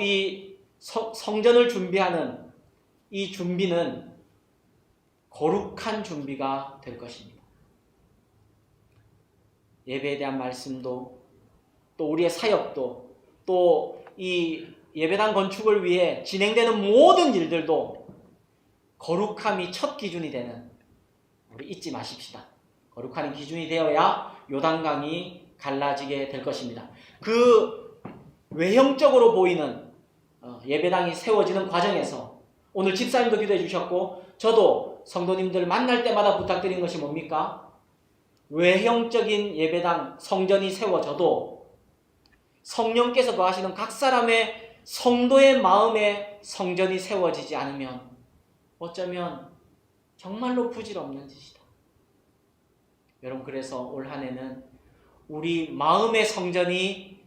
이 성전을 준비하는 이 준비는 거룩한 준비가 될 것입니다. 예배에 대한 말씀도 또 우리의 사역도 또 이 예배당 건축을 위해 진행되는 모든 일들도 거룩함이 첫 기준이 되는, 우리 잊지 마십시다. 거룩한 기준이 되어야 요단강이 갈라지게 될 것입니다. 그 외형적으로 보이는 예배당이 세워지는 과정에서 오늘 집사님도 기도해 주셨고 저도 성도님들 만날 때마다 부탁드린 것이 뭡니까? 외형적인 예배당 성전이 세워져도 성령께서 거하시는 각 사람의 성도의 마음에 성전이 세워지지 않으면 어쩌면 정말로 부질없는 짓이다. 여러분, 그래서 올 한 해는 우리 마음의 성전이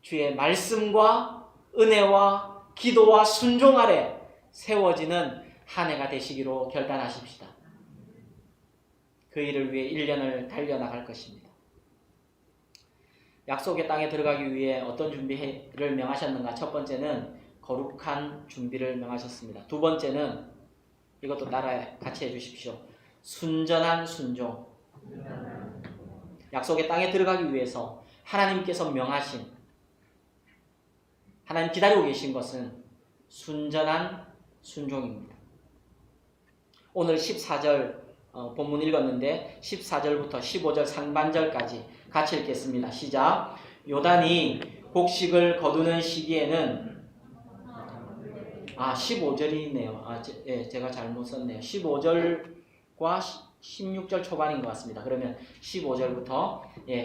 주의 말씀과 은혜와 기도와 순종 아래 세워지는 한 해가 되시기로 결단하십시다. 그 일을 위해 1년을 달려나갈 것입니다. 약속의 땅에 들어가기 위해 어떤 준비를 명하셨는가? 첫 번째는 거룩한 준비를 명하셨습니다. 두 번째는 이것도 따라 같이 해주십시오. 순전한 순종. 약속의 땅에 들어가기 위해서 하나님께서 명하신, 하나님 기다리고 계신 것은 순전한 순종입니다. 오늘 14절 본문 읽었는데 14절부터 15절 상반절까지 같이 읽겠습니다. 시작. 요단이 곡식을 거두는 시기에는 15절이네요. 제가 잘못 썼네요. 15절과 16절 초반인 것 같습니다. 그러면 15절부터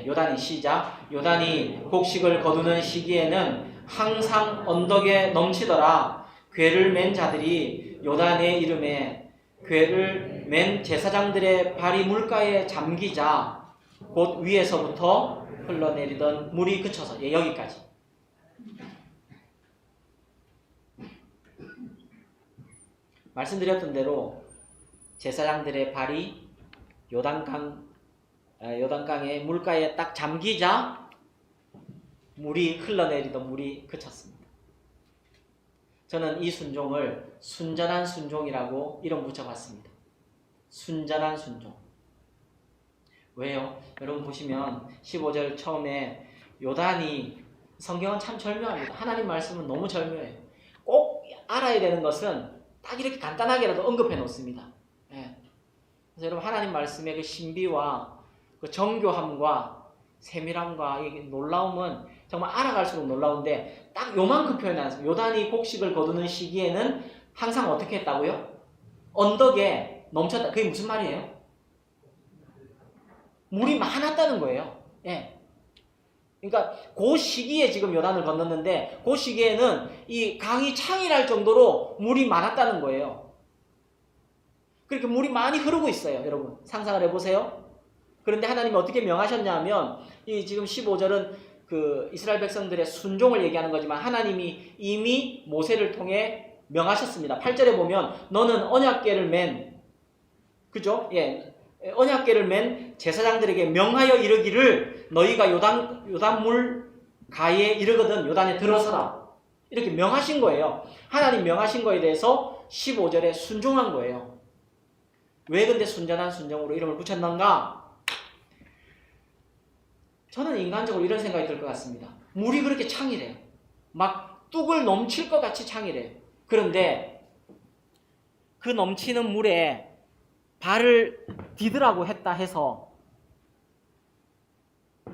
요단이 시작. 요단이 곡식을 거두는 시기에는 항상 언덕에 넘치더라. 궤를 맨 자들이 요단의 이름에 궤를 맨 제사장들의 발이 물가에 잠기자 곧 위에서부터 흘러내리던 물이 그쳐서 여기까지. 말씀드렸던 대로 제사장들의 발이 요단강의 물가에 딱 잠기자 물이 흘러내리던 물이 그쳤습니다. 저는 이 순종을 순전한 순종이라고 이름 붙여봤습니다. 순전한 순종. 왜요? 여러분 보시면 15절 처음에 요단이, 성경은 참 절묘합니다. 하나님 말씀은 너무 절묘해요. 꼭 알아야 되는 것은 딱 이렇게 간단하게라도 언급해 놓습니다. 그래서 여러분 하나님 말씀의 그 신비와 그 정교함과 세밀함과 이 놀라움은 정말 알아갈수록 놀라운데 딱 요만큼 표현해놨어요. 요단이 곡식을 거두는 시기에는 항상 어떻게 했다고요? 언덕에 넘쳤다. 그게 무슨 말이에요? 물이 많았다는 거예요. 예. 그러니까 그 시기에 지금 요단을 건넜는데 그 시기에는 이 강이 창이랄 정도로 물이 많았다는 거예요. 그렇게 물이 많이 흐르고 있어요. 여러분 상상을 해보세요. 그런데 하나님이 어떻게 명하셨냐면 이 지금 15절은 그 이스라엘 백성들의 순종을 얘기하는 거지만 하나님이 이미 모세를 통해 명하셨습니다. 8절에 보면 너는 언약궤를 맨 그죠? 예. 언약궤를 맨 제사장들에게 명하여 이르기를 너희가 요단물 가에 이르거든 요단에 들어서라. 이렇게 명하신 거예요. 하나님 명하신 거에 대해서 15절에 순종한 거예요. 왜 근데 순전한 순종으로 이름을 붙였는가? 저는 인간적으로 이런 생각이 들 것 같습니다. 물이 그렇게 창이래요. 막 뚝을 넘칠 것 같이 창이래요. 그런데 그 넘치는 물에 발을 디드라고 했다 해서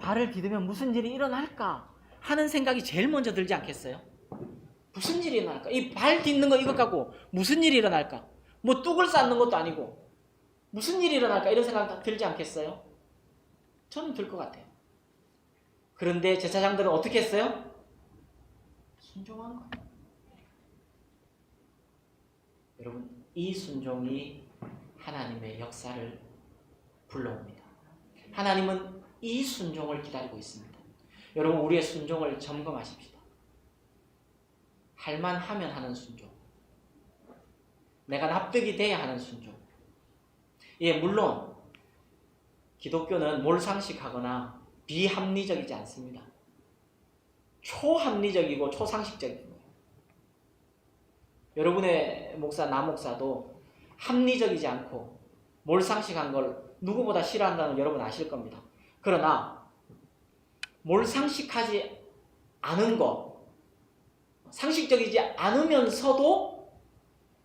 발을 디디면 무슨 일이 일어날까 하는 생각이 제일 먼저 들지 않겠어요? 무슨 일이 일어날까? 이 발 딛는 거 이것 갖고 무슨 일이 일어날까? 뭐 뚝을 쌓는 것도 아니고 무슨 일이 일어날까? 이런 생각 들지 않겠어요? 저는 들 것 같아요. 그런데 제사장들은 어떻게 했어요? 순종한 거예요. 여러분 이 순종이 하나님의 역사를 불러옵니다. 하나님은 이 순종을 기다리고 있습니다. 여러분 우리의 순종을 점검하십시다. 할만하면 하는 순종. 내가 납득이 돼야 하는 순종. 예, 물론 기독교는 몰상식하거나 비합리적이지 않습니다. 초합리적이고 초상식적인 거예요. 여러분의 목사, 나 목사도 합리적이지 않고 몰상식한 걸 누구보다 싫어한다는 걸 여러분 아실 겁니다. 그러나 몰상식하지 않은 것, 상식적이지 않으면서도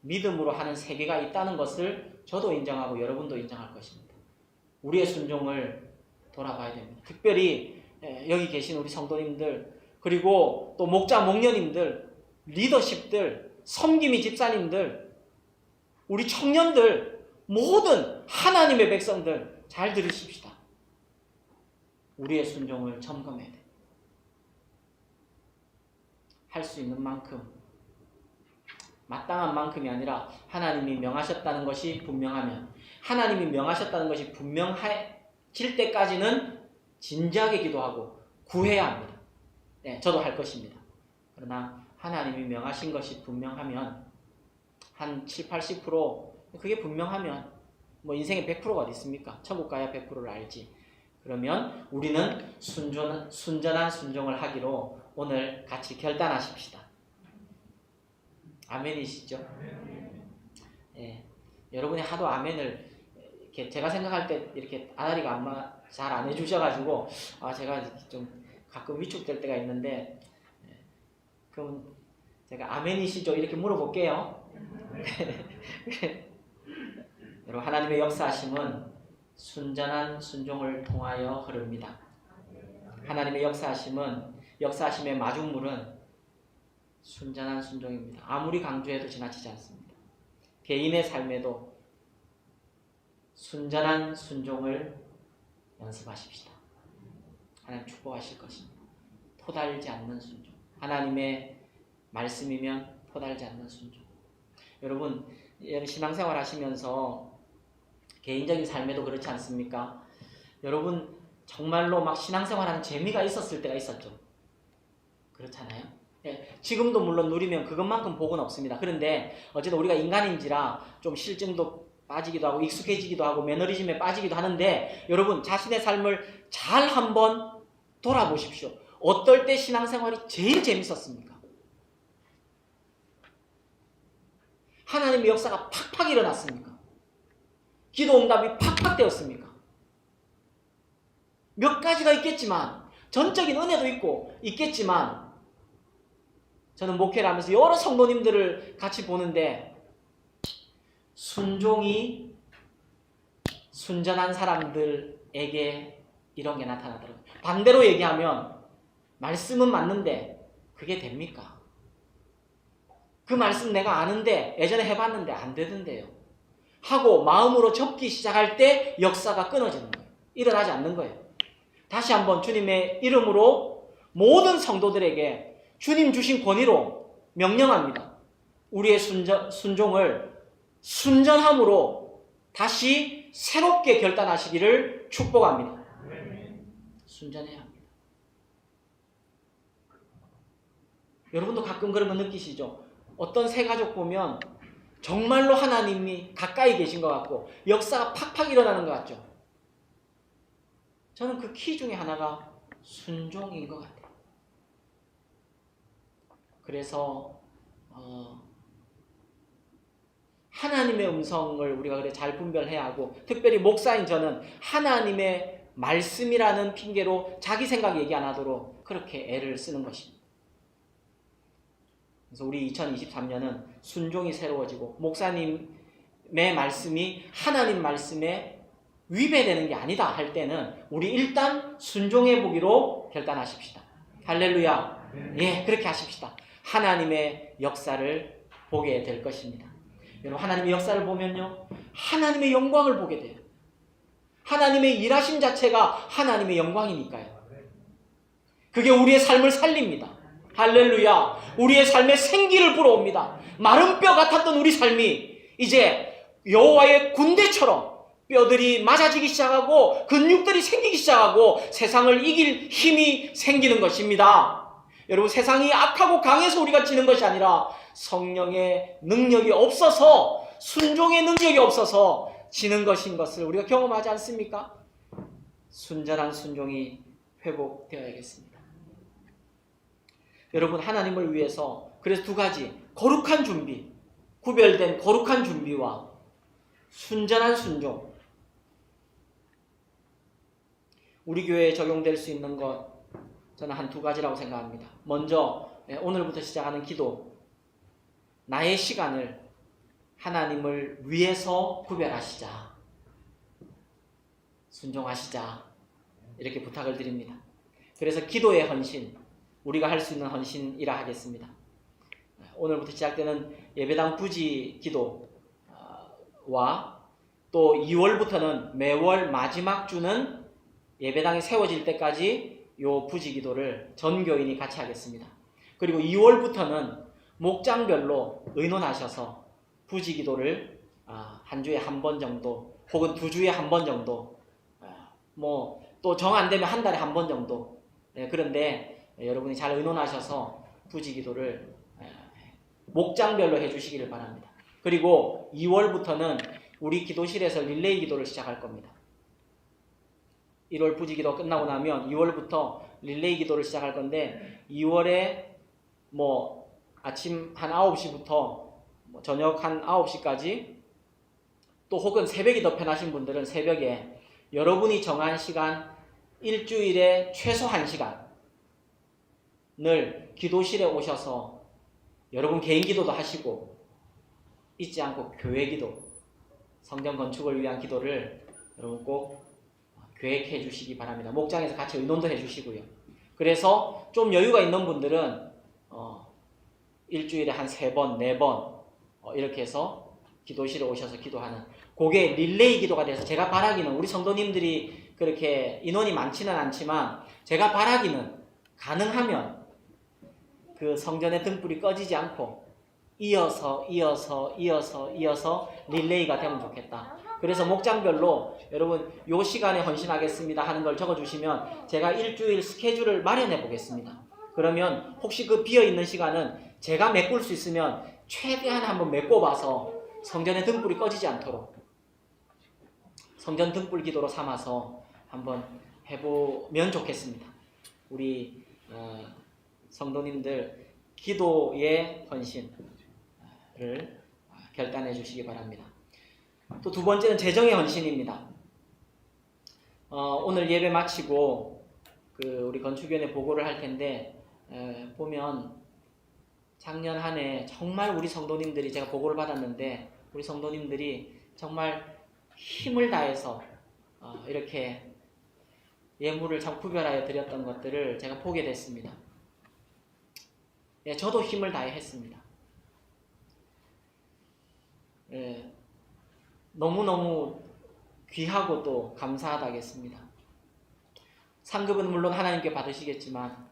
믿음으로 하는 세계가 있다는 것을 저도 인정하고 여러분도 인정할 것입니다. 우리의 순종을 돌아봐야 됩니다. 특별히 여기 계신 우리 성도님들 그리고 또 목자, 목녀님들, 리더십들, 섬김이 집사님들, 우리 청년들, 모든 하나님의 백성들 잘 들으십시다. 우리의 순종을 점검해야 돼. 할 수 있는 만큼, 마땅한 만큼이 아니라 하나님이 명하셨다는 것이 분명하면, 하나님이 명하셨다는 것이 분명해질 때까지는 진지하게 기도하고 구해야 합니다. 네, 저도 할 것입니다. 그러나 하나님이 명하신 것이 분명하면 한 7, 80% 그게 분명하면 뭐 인생에 100%가 어디 있습니까? 천국 가야 100%를 알지. 그러면 우리는 순전한 순종을 하기로 오늘 같이 결단하십시다. 아멘이시죠? 예, 여러분이 하도 아멘을 이렇게 제가 생각할 때 이렇게 아다리가 잘 안 해주셔가지고 제가 좀 가끔 위축될 때가 있는데 그럼 제가 아멘이시죠? 이렇게 물어볼게요. 여러분 하나님의 역사하심은 순전한 순종을 통하여 흐릅니다. 하나님의 역사하심의 마중물은 순전한 순종입니다. 아무리 강조해도 지나치지 않습니다. 개인의 삶에도 순전한 순종을 연습하십시다. 하나님 축복하실 것입니다. 토달지 않는 순종. 하나님의 말씀이면 토달지 않는 순종. 여러분 신앙생활 하시면서 개인적인 삶에도 그렇지 않습니까? 여러분 정말로 막 신앙생활하는 재미가 있었을 때가 있었죠. 그렇잖아요. 예, 지금도 물론 누리면 그것만큼 복은 없습니다. 그런데 어쨌든 우리가 인간인지라 좀 실증도 빠지기도 하고 익숙해지기도 하고 매너리즘에 빠지기도 하는데 여러분 자신의 삶을 잘 한번 돌아보십시오. 어떨 때 신앙생활이 제일 재밌었습니까? 하나님의 역사가 팍팍 일어났습니까? 기도 응답이 팍팍 되었습니까? 몇 가지가 있겠지만 전적인 은혜도 있겠지만 저는 목회를 하면서 여러 성도님들을 같이 보는데 순종이 순전한 사람들에게 이런 게 나타나더라고요. 반대로 얘기하면 말씀은 맞는데 그게 됩니까? 그 말씀 내가 아는데 예전에 해봤는데 안 되던데요. 하고 마음으로 접기 시작할 때 역사가 끊어지는 거예요. 일어나지 않는 거예요. 다시 한번 주님의 이름으로 모든 성도들에게 주님 주신 권위로 명령합니다. 우리의 순종을 순전함으로 다시 새롭게 결단하시기를 축복합니다. 순전해야 합니다. 여러분도 가끔 그런 거 느끼시죠? 어떤 새 가족 보면 정말로 하나님이 가까이 계신 것 같고 역사가 팍팍 일어나는 것 같죠? 저는 그 키 중에 하나가 순종인 것 같아요. 그래서 하나님의 음성을 우리가 그래 잘 분별해야 하고, 특별히 목사인 저는 하나님의 말씀이라는 핑계로 자기 생각 얘기 안 하도록 그렇게 애를 쓰는 것입니다. 그래서 우리 2023년은 순종이 새로워지고 목사님의 말씀이 하나님 말씀에 위배되는 게 아니다 할 때는 우리 일단 순종해 보기로 결단하십시다. 할렐루야. 예, 그렇게 하십시다. 하나님의 역사를 보게 될 것입니다. 여러분, 하나님의 역사를 보면요, 하나님의 영광을 보게 돼요. 하나님의 일하심 자체가 하나님의 영광이니까요. 그게 우리의 삶을 살립니다. 할렐루야. 우리의 삶에 생기를 불어옵니다. 마른 뼈 같았던 우리 삶이 이제 여호와의 군대처럼 뼈들이 맞아지기 시작하고 근육들이 생기기 시작하고 세상을 이길 힘이 생기는 것입니다. 여러분, 세상이 악하고 강해서 우리가 지는 것이 아니라 성령의 능력이 없어서, 순종의 능력이 없어서 지는 것인 것을 우리가 경험하지 않습니까? 순전한 순종이 회복되어야겠습니다. 여러분, 하나님을 위해서 그래서 두 가지, 거룩한 준비, 구별된 거룩한 준비와 순전한 순종, 우리 교회에 적용될 수 있는 것 저는 한 두 가지라고 생각합니다. 먼저 오늘부터 시작하는 기도, 나의 시간을 하나님을 위해서 구별하시자, 순종하시자, 이렇게 부탁을 드립니다. 그래서 기도의 헌신, 우리가 할 수 있는 헌신이라 하겠습니다. 오늘부터 시작되는 예배당 부지 기도와 또 2월부터는 매월 마지막 주는 예배당이 세워질 때까지 요 부지 기도를 전 교인이 같이 하겠습니다. 그리고 2월부터는 목장별로 의논하셔서 부지 기도를 한 주에 한 번 정도 혹은 두 주에 한 번 정도, 뭐 또 정 안 되면 한 달에 한 번 정도, 그런데 여러분이 잘 의논하셔서 부지 기도를 목장별로 해주시기를 바랍니다. 그리고 2월부터는 우리 기도실에서 릴레이 기도를 시작할 겁니다. 1월 부지 기도 끝나고 나면 2월부터 릴레이 기도를 시작할 건데, 2월에 뭐 아침 한 9시부터 저녁 한 9시까지, 또 혹은 새벽이 더 편하신 분들은 새벽에 여러분이 정한 시간, 일주일에 최소 1시간을 기도실에 오셔서 여러분 개인 기도도 하시고, 잊지 않고 교회 기도, 성전 건축을 위한 기도를 여러분 꼭 계획해 주시기 바랍니다. 목장에서 같이 의논도 해 주시고요. 그래서 좀 여유가 있는 분들은 일주일에 한 3번, 4번 이렇게 해서 기도실에 오셔서 기도하는, 그게 릴레이 기도가 돼서, 제가 바라기는, 우리 성도님들이 그렇게 인원이 많지는 않지만 제가 바라기는 가능하면 그 성전의 등불이 꺼지지 않고 이어서 릴레이가 되면 좋겠다. 그래서 목장별로 여러분 요 시간에 헌신하겠습니다 하는 걸 적어주시면 제가 일주일 스케줄을 마련해 보겠습니다. 그러면 혹시 그 비어있는 시간은 제가 메꿀 수 있으면 최대한 한번 메꿔봐서 성전의 등불이 꺼지지 않도록 성전 등불 기도로 삼아서 한번 해보면 좋겠습니다. 우리 성도님들 기도의 헌신을 결단해 주시기 바랍니다. 또 두 번째는 재정의 헌신입니다. 오늘 예배 마치고 우리 건축위원회 보고를 할 텐데, 보면 작년 한 해 정말 우리 성도님들이, 제가 보고를 받았는데 우리 성도님들이 정말 힘을 다해서 이렇게 예물을 참 구별하여 드렸던 것들을 제가 보게 됐습니다. 예, 저도 힘을 다해 했습니다. 예, 너무너무 귀하고 또 감사하다겠습니다. 상급은 물론 하나님께 받으시겠지만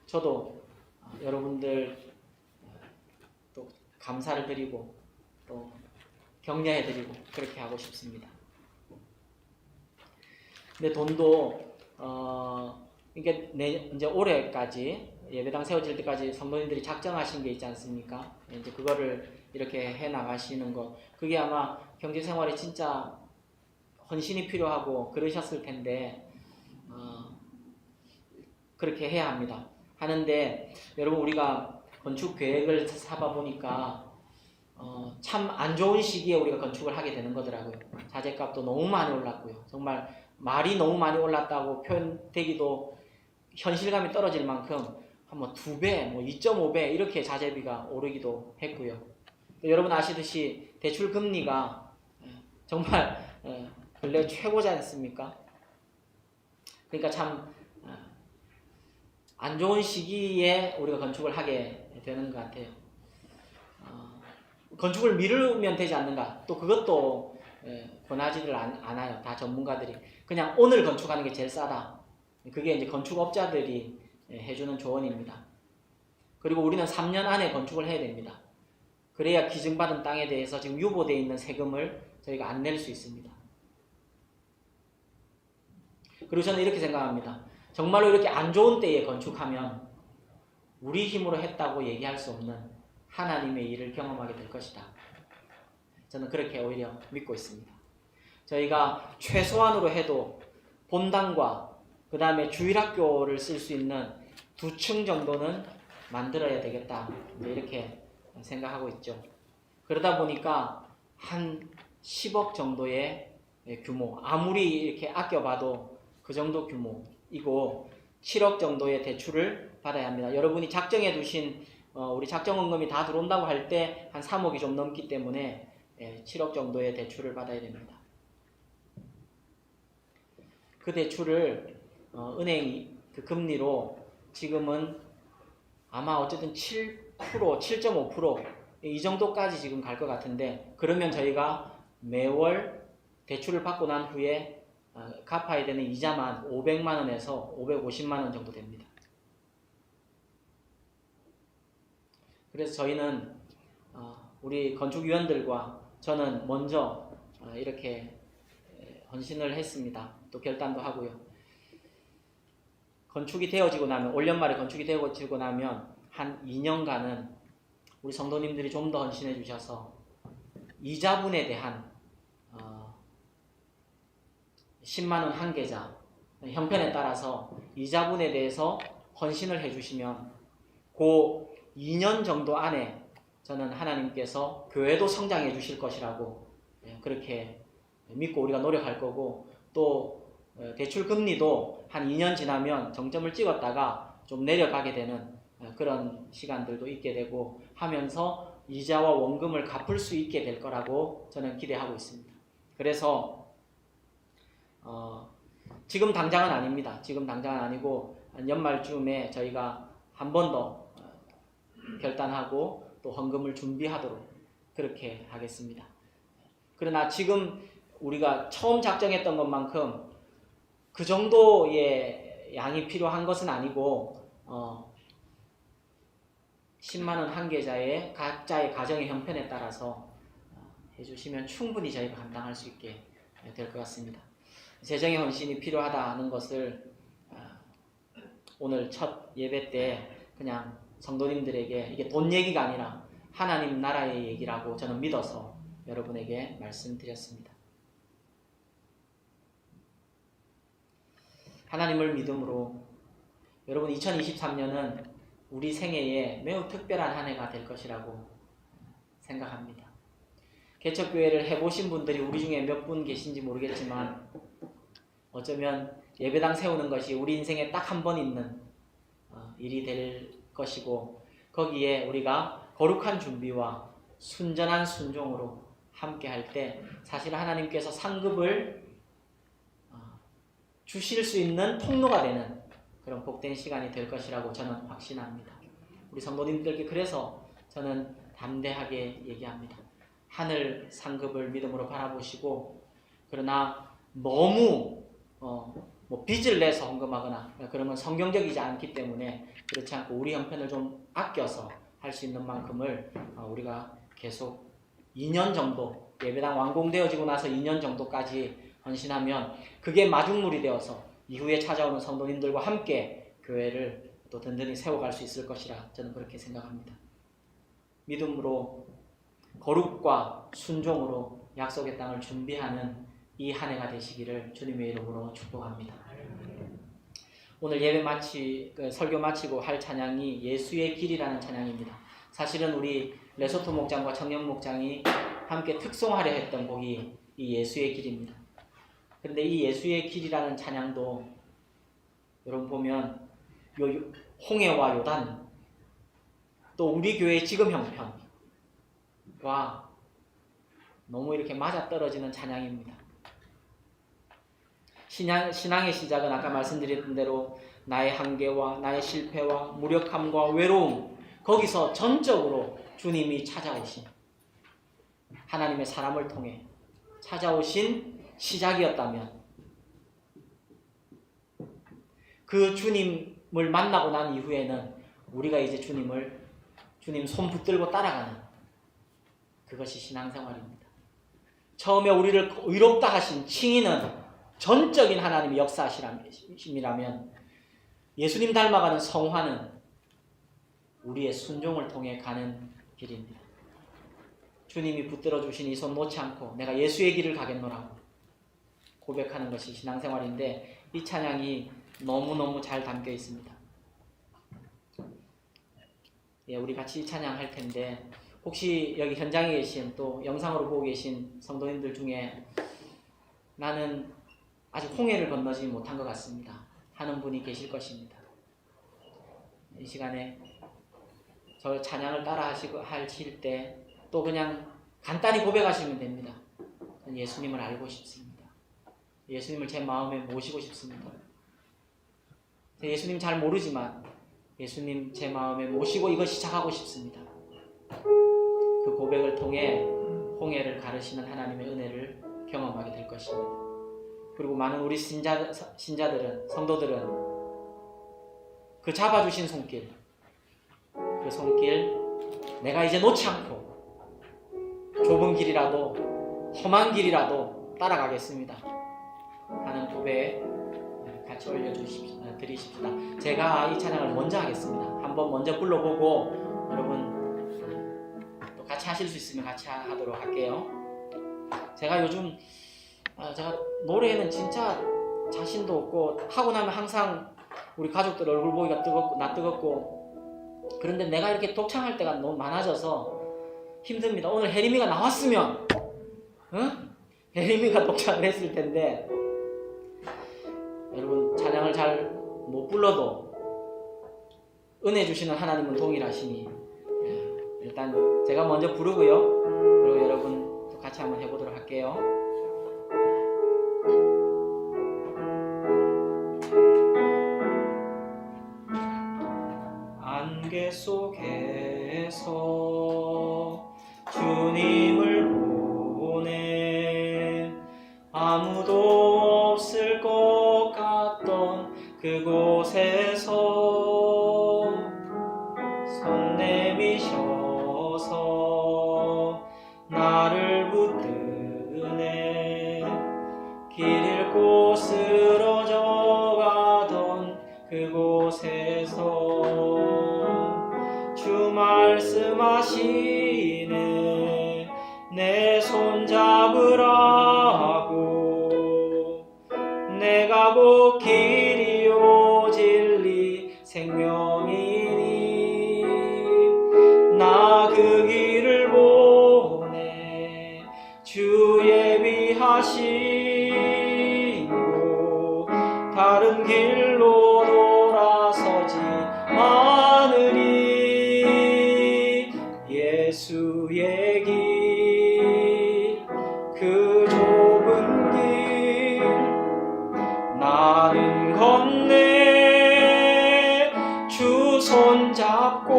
저도 여러분들 또 감사를 드리고 또 격려해 드리고 그렇게 하고 싶습니다. 근데 돈도 이게 이제 올해까지 예배당 세워질 때까지 성도님들이 작정하신 게 있지 않습니까? 이제 그거를 이렇게 해 나가시는 것, 그게 아마 경제 생활에 진짜 헌신이 필요하고 그러셨을 텐데 그렇게 해야 합니다. 하는데 여러분, 우리가 건축 계획을 잡아 보니까 참 안 좋은 시기에 우리가 건축을 하게 되는 거더라고요. 자재값도 너무 많이 올랐고요. 정말 말이 너무 많이 올랐다고 표현되기도 현실감이 떨어질 만큼 한 뭐 2배, 뭐 2.5배 이렇게 자재비가 오르기도 했고요. 여러분 아시듯이 대출 금리가 정말 근래 최고지 않습니까? 그러니까 참 안 좋은 시기에 우리가 건축을 하게 되는 것 같아요. 건축을 미루면 되지 않는가? 또 그것도 권하지를 않아요. 다 전문가들이 그냥 오늘 건축하는 게 제일 싸다. 그게 이제 건축업자들이 해주는 조언입니다. 그리고 우리는 3년 안에 건축을 해야 됩니다. 그래야 기증받은 땅에 대해서 지금 유보되어 있는 세금을 저희가 안 낼 수 있습니다. 그리고 저는 이렇게 생각합니다. 정말로 이렇게 안 좋은 때에 건축하면 우리 힘으로 했다고 얘기할 수 없는 하나님의 일을 경험하게 될 것이다. 저는 그렇게 오히려 믿고 있습니다. 저희가 최소한으로 해도 본당과 그 다음에 주일학교를 쓸 수 있는 2층 정도는 만들어야 되겠다, 이렇게 생각하고 있죠. 그러다 보니까 한 10억 정도의 규모, 아무리 이렇게 아껴봐도 그 정도 규모이고 7억 정도의 대출을 받아야 합니다. 여러분이 작정해 두신 우리 작정원금이 다 들어온다고 할 때 한 3억이 좀 넘기 때문에 7억 정도의 대출을 받아야 됩니다. 그 대출을 은행 그 금리로 지금은 아마 어쨌든 7%, 7.5% 이 정도까지 지금 갈 것 같은데, 그러면 저희가 매월 대출을 받고 난 후에 갚아야 되는 이자만 500만 원에서 550만 원 정도 됩니다. 그래서 저희는 우리 건축위원들과 저는 먼저 이렇게 헌신을 했습니다. 또 결단도 하고요. 건축이 되어지고 나면, 올 연말에 건축이 되어지고 나면 한 2년간은 우리 성도님들이 좀 더 헌신해 주셔서 이자분에 대한 10만 원 한 계좌, 형편에 따라서 이자분에 대해서 헌신을 해주시면 그 2년 정도 안에 저는 하나님께서 교회도 성장해 주실 것이라고 그렇게 믿고 우리가 노력할 거고, 또 대출 금리도 한 2년 지나면 정점을 찍었다가 좀 내려가게 되는 그런 시간들도 있게 되고 하면서 이자와 원금을 갚을 수 있게 될 거라고 저는 기대하고 있습니다. 그래서 지금 당장은 아닙니다. 지금 당장은 아니고 연말쯤에 저희가 한 번 더 결단하고 또 헌금을 준비하도록 그렇게 하겠습니다. 그러나 지금 우리가 처음 작정했던 것만큼 그 정도의 양이 필요한 것은 아니고 10만 원 한 계좌에 각자의 가정의 형편에 따라서 해주시면 충분히 저희가 감당할 수 있게 될 것 같습니다. 재정의 헌신이 필요하다는 것을 오늘 첫 예배 때 그냥 성도님들에게 이게 돈 얘기가 아니라 하나님 나라의 얘기라고 저는 믿어서 여러분에게 말씀드렸습니다. 하나님을 믿음으로 여러분 2023년은 우리 생애에 매우 특별한 한 해가 될 것이라고 생각합니다. 개척교회를 해보신 분들이 우리 중에 몇 분 계신지 모르겠지만 어쩌면 예배당 세우는 것이 우리 인생에 딱 한 번 있는 일이 될 것이고, 거기에 우리가 거룩한 준비와 순전한 순종으로 함께 할 때 사실 하나님께서 상급을 주실 수 있는 통로가 되는 그런 복된 시간이 될 것이라고 저는 확신합니다. 우리 성도님들께 그래서 저는 담대하게 얘기합니다. 하늘 상급을 믿음으로 바라보시고, 그러나 너무 빚을 내서 헌금하거나 그런 건 성경적이지 않기 때문에 그렇지 않고 우리 형편을 좀 아껴서 할 수 있는 만큼을 우리가 계속 2년 정도, 예배당 완공되어지고 나서 2년 정도까지 헌신하면 그게 마중물이 되어서 이후에 찾아오는 성도님들과 함께 교회를 또 든든히 세워갈 수 있을 것이라 저는 그렇게 생각합니다. 믿음으로 거룩과 순종으로 약속의 땅을 준비하는 이 한 해가 되시기를 주님의 이름으로 축복합니다. 오늘 예배 설교 마치고 할 찬양이 예수의 길이라는 찬양입니다. 사실은 우리 레소토 목장과 청년 목장이 함께 특송하려 했던 곡이 이 예수의 길입니다. 그런데 이 예수의 길이라는 찬양도 여러분 보면 홍해와 요단, 또 우리 교회의 지금 형편과 너무 이렇게 맞아떨어지는 찬양입니다. 신앙의 시작은 아까 말씀드렸던 대로 나의 한계와 나의 실패와 무력함과 외로움, 거기서 전적으로 주님이 찾아오신, 하나님의 사람을 통해 찾아오신 시작이었다면, 그 주님을 만나고 난 이후에는 우리가 이제 주님 손 붙들고 따라가는, 그것이 신앙생활입니다. 처음에 우리를 의롭다 하신 칭의는 전적인 하나님의 역사심이라면, 예수님 닮아가는 성화는 우리의 순종을 통해 가는 길입니다. 주님이 붙들어 주신 이 손 놓지 않고 내가 예수의 길을 가겠노라고 고백하는 것이 신앙생활인데, 이 찬양이 너무너무 잘 담겨 있습니다. 우리 같이 이 찬양 할 텐데, 혹시 여기 현장에 계신, 또 영상으로 보고 계신 성도님들 중에 나는 아직 홍해를 건너지 못한 것 같습니다 하는 분이 계실 것입니다. 이 시간에 저 찬양을 따라 하실 때 또 그냥 간단히 고백하시면 됩니다. 저는 예수님을 알고 싶습니다. 예수님을 제 마음에 모시고 싶습니다. 예수님 잘 모르지만 예수님 제 마음에 모시고 이거 시작하고 싶습니다. 그 고백을 통해 홍해를 가르시는 하나님의 은혜를 경험하게 될 것입니다. 그리고 많은 우리 신자들은, 성도들은 그 잡아주신 손길, 그 손길 내가 이제 놓지 않고 좁은 길이라도 험한 길이라도 따라가겠습니다 하는 고백 같이 드리십시다. 제가 이 찬양을 먼저 하겠습니다. 한번 먼저 불러보고 여러분 또 같이 하실 수 있으면 같이 하도록 할게요. 제가 요즘 제가 노래에는 진짜 자신도 없고, 하고 나면 항상 우리 가족들 얼굴 보기가 뜨겁고 그런데 내가 이렇게 독창할 때가 너무 많아져서 힘듭니다. 오늘 혜림이가 나왔으면 혜림이가 독창을 했을 텐데, 여러분 찬양을 잘 못 불러도 은혜 주시는 하나님은 동일하시니 일단 제가 먼저 부르고요. 그리고 여러분 또 같이 한번 해보도록 할게요. 안개 속에서 주님을 보내 아무도 없을 것 같던 그곳에서 손 내미셔서 나를 붙드네. 길 잃고 쓰러져 가던 그곳에서 주 말씀하시네. 내 손 잡으라고. 내가 곧 길이요 진리 생명이니 나 그 길을 보내. 주 예비하시고 다른 길로 돌아서지 않으리. 예수의 길, 그 좁은 길 나 나는 건네 주 손잡고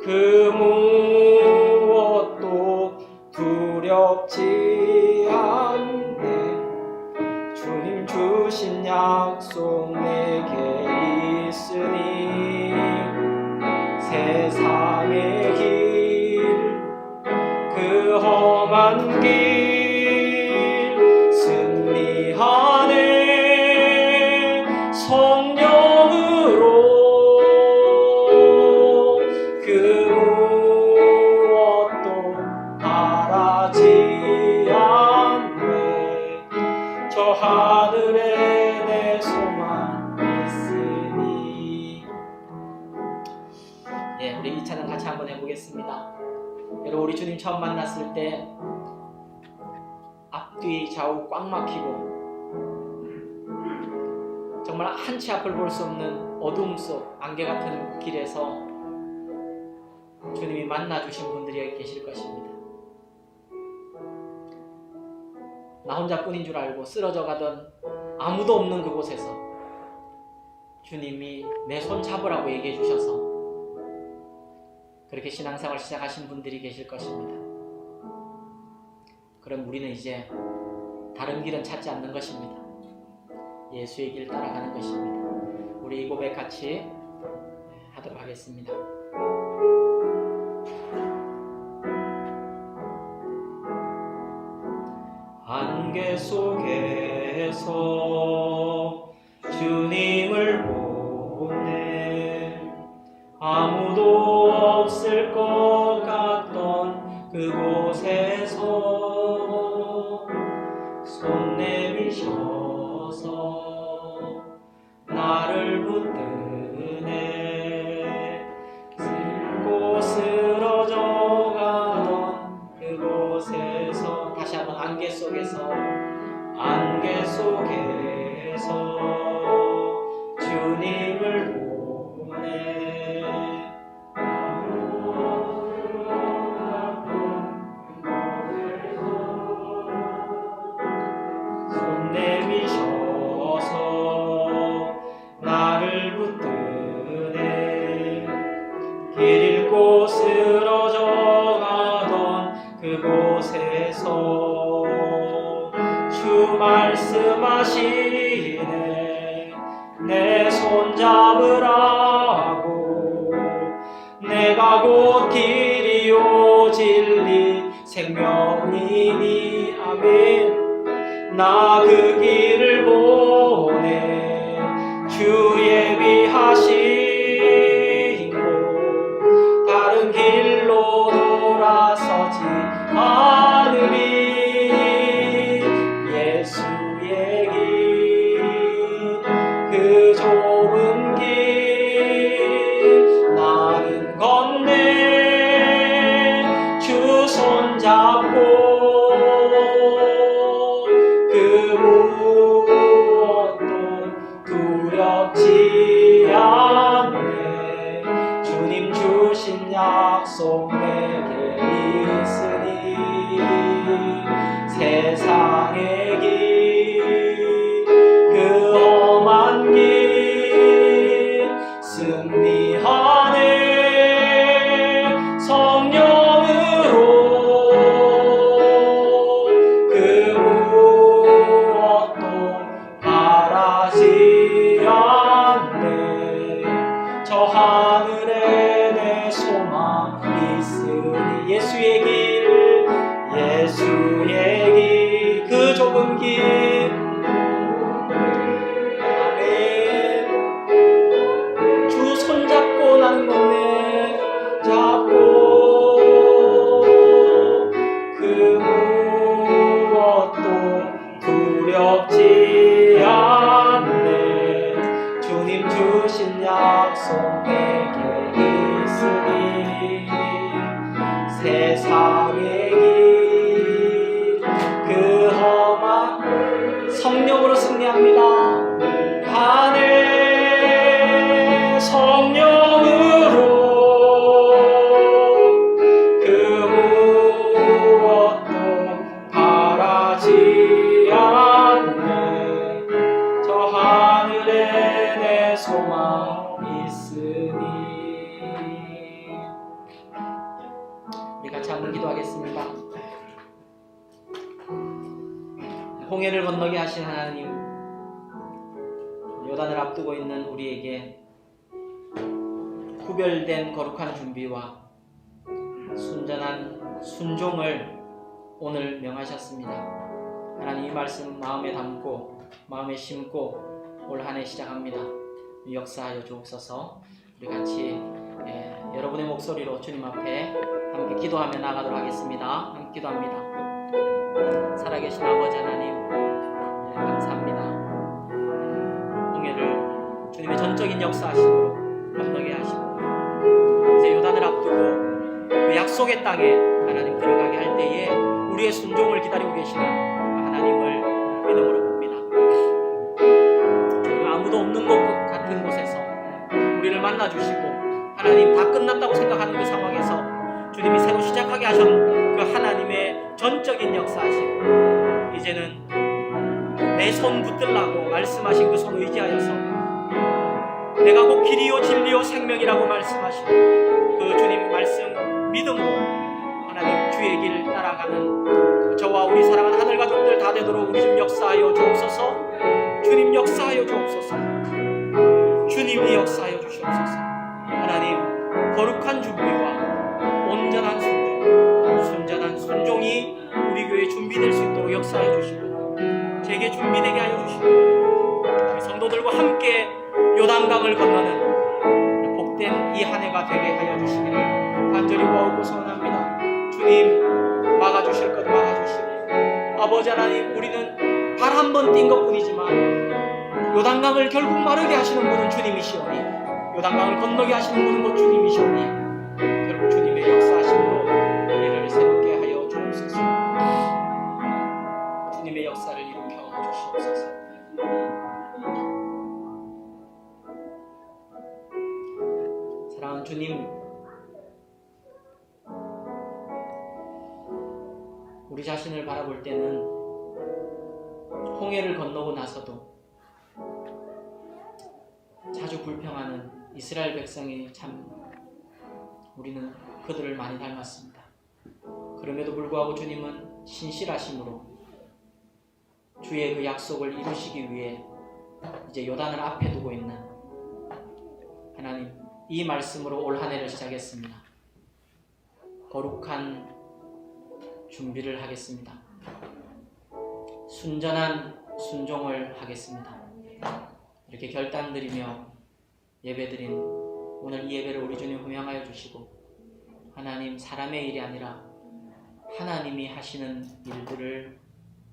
그 무엇도 두렵지 않네. 주님 주신 약속 내게 있으니 세상의 길 그 험한 길 승리하네. 성령으로 그 무엇도 바라지 않네. 저 하늘에 내 소망 있으니. 예, 우리 이 찬양 같이 한번 해보겠습니다. 여러분, 우리 주님 처음 만났을 때 앞뒤 좌우 꽉 막히고 정말 한치 앞을 볼 수 없는 어둠 속 안개 같은 길에서 주님이 만나주신 분들이 계실 것입니다. 나 혼자뿐인 줄 알고 쓰러져 가던 아무도 없는 그곳에서 주님이 내 손 잡으라고 얘기해 주셔서 그렇게 신앙생활 시작하신 분들이 계실 것입니다. 그럼 우리는 이제 다른 길은 찾지 않는 것입니다. 예수의 길 따라가는 것입니다. 우리 이 고백 같이 하도록 하겠습니다. 안개 속에서 주님을 보네. 아무도 없을 것 같던 그곳에서 손 내미셔서 나를 붙드네. 슬고 쓰러져 가던 그곳에서 다시 한번 안개 속에서 주님을 보네. 손 내미셔서 나를 붙드네. 길 잃고 쓰러져 가던 그곳에서 주 말씀하시네. 내 손 잡으라고. 내가 곧 길이요 진리 생명이니. 아멘. 나 그 길을 보내. 주 예비하신 곳 다른 길로 돌아서지 않으리. 예수의 길 그 좁은 길 나는 건네. 주 손잡고 그 무엇도 두렵지 않네. 주님 주신 약속 내게 있으니 세상의 길 그 험한 길 승리하네. 성령으로 그 무엇도 바라지 않네. 저 하늘에 내 소망 있으니. 예수의 길 그 좁은 길. 아멘. 주 손잡고 나는 건네. 잡고 그 무엇도 두렵지 않네. 주님 주신 약속 내게 있으니 세상의 길 그 험한 성령으로 승리합니다. 가네. 성령으로 그 무엇도 바라지 않네. 소망 있으니. 우리 같이 한번 기도하겠습니다. 홍해를 건너게 하신 하나님, 요단을 앞두고 있는 우리에게 구별된 거룩한 준비와 순전한 순종을 오늘 명하셨습니다. 하나님, 이 말씀 마음에 담고 마음에 심고 올 한 해 시작합니다. 역사하여 주옵소서. 우리 같이 여러분의 목소리로 주님 앞에 함께 기도하며 나가도록 하겠습니다. 함께 기도합니다. 살아계신 아버지 하나님, 감사합니다. 홍해를 주님의 전적인 역사하심으로 건너게 하시고 이제 요단을 앞두고 그 약속의 땅에 하나님 들어가게 할 때에 우리의 순종을 기다리고 계시는 하나님을 믿음으로 봅니다. 주님, 아무도 없는 것 같은 곳에서 우리를 만나주시고 하나님 다 끝났다고 생각하는 그 상황에서 주님이 새로 시작하게 하신 그 하나님의 전적인 역사하심, 이제는 내 손 붙들라고 말씀하신 그 손 의지하여서 내가 곧 길이요 진리요 생명이라고 말씀하신 그 주님 말씀 믿음으로 하나님 주의 길 따라가는 저와 우리 사랑하는 하늘 가족들 다 되도록 우리 좀 역사하여 주옵소서. 주님 역사하여 주옵소서. 주님이 역사하여 주시옵소서. 하나님, 거룩한 준비와 온전한 순종, 순전한 순종이 우리 교회에 준비될 수 있도록 역사하여 주시고 제게 준비되게 하여 주시고 우리 성도들과 함께 요단강을 건너는 복된 이 한 해가 되게 하여 주시기를 간절히 구하고 소원합니다. 주님, 막아주실 것 막아주시고 아버지 하나님, 우리는 발 한 번 뛴 것뿐이지만 요단강을 결국 마르게 하시는 분은 주님이시오니, 요단강을 건너게 하시는 분은 곧 주님이시오니 결국 주님의 역사하심으로 우리를 새롭게 하여 주옵소서. 주님의 역사를 일으켜 주시옵소서. 사랑하는 주님, 우리 자신을 바라볼 때는 홍해를 건너고 나서도 자주 불평하는 이스라엘 백성이 참 우리는 그들을 많이 닮았습니다. 그럼에도 불구하고 주님은 신실하심으로 주의 그 약속을 이루시기 위해 이제 요단을 앞에 두고 있는 하나님, 이 말씀으로 올 한 해를 시작했습니다. 거룩한 준비를 하겠습니다. 순전한 순종을 하겠습니다. 이렇게 결단드리며 예배드린 오늘 이 예배를 우리 주님 호명하여 주시고 하나님, 사람의 일이 아니라 하나님이 하시는 일들을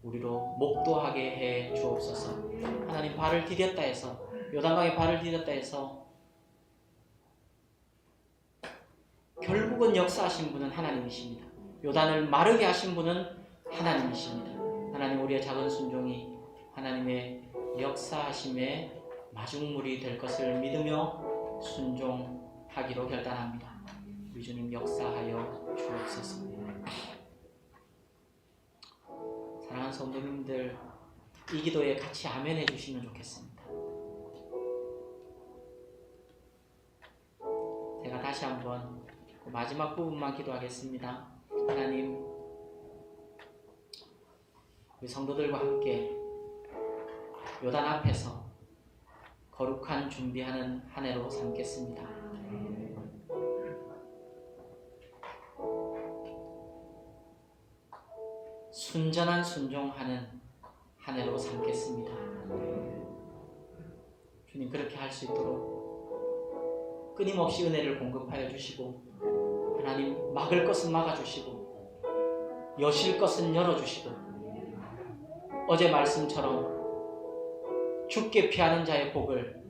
우리로 목도하게 해 주옵소서. 하나님, 발을 디뎠다 해서 요단강에 발을 디뎠다 해서 결국은 역사하신 분은 하나님이십니다. 요단을 마르게 하신 분은 하나님이십니다. 하나님, 우리의 작은 순종이 하나님의 역사하심의 마중물이 될 것을 믿으며 순종하기로 결단합니다. 우리 주님 역사하여 주옵소서. 사랑하는 성도님들, 이 기도에 같이 아멘 해주시면 좋겠습니다. 제가 다시 한번 그 마지막 부분만 기도하겠습니다. 하나님, 우리 성도들과 함께 요단 앞에서 거룩한 준비하는 한 해로 삼겠습니다. 순전한 순종하는 한 해로 삼겠습니다. 주님, 그렇게 할 수 있도록 끊임없이 은혜를 공급하여 주시고 하나님, 막을 것은 막아주시고 여실 것은 열어주시고 어제 말씀처럼 죽게 피하는 자의 복을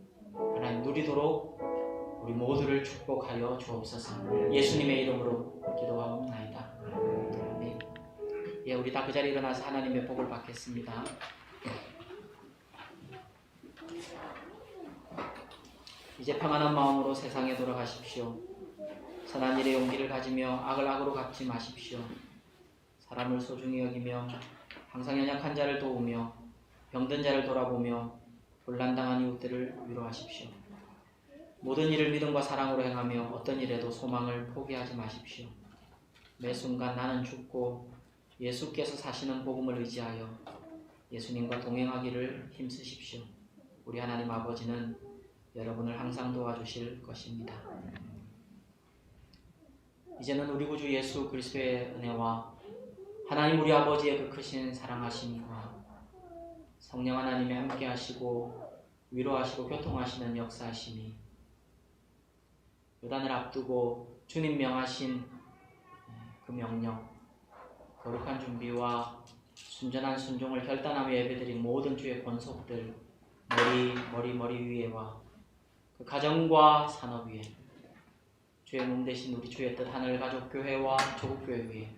하나님 누리도록 우리 모두를 축복하여 주옵소서. 예수님의 이름으로 기도하옵나이다. 네. 예, 우리 다 그 자리에 일어나서 하나님의 복을 받겠습니다. 이제 평안한 마음으로 세상에 돌아가십시오. 선한 일에 용기를 가지며 악을 악으로 갚지 마십시오. 사람을 소중히 여기며 항상 연약한 자를 도우며 병든 자를 돌아보며 혼란당한 이웃들을 위로하십시오. 모든 일을 믿음과 사랑으로 행하며 어떤 일에도 소망을 포기하지 마십시오. 매 순간 나는 죽고 예수께서 사시는 복음을 의지하여 예수님과 동행하기를 힘쓰십시오. 우리 하나님 아버지는 여러분을 항상 도와주실 것입니다. 이제는 우리 구주 예수 그리스도의 은혜와 하나님 우리 아버지의 그 크신 사랑하심과 성령 하나님이 함께 하시고 위로하시고 교통하시는 역사하심이 요단을 앞두고 주님 명하신 그 명령, 거룩한 준비와 순전한 순종을 결단하며 예배드린 모든 주의 권속들 머리 위에와 그 가정과 산업 위에 주의 몸 대신 우리 주의 뜻 하늘가족교회와 조국교회 위에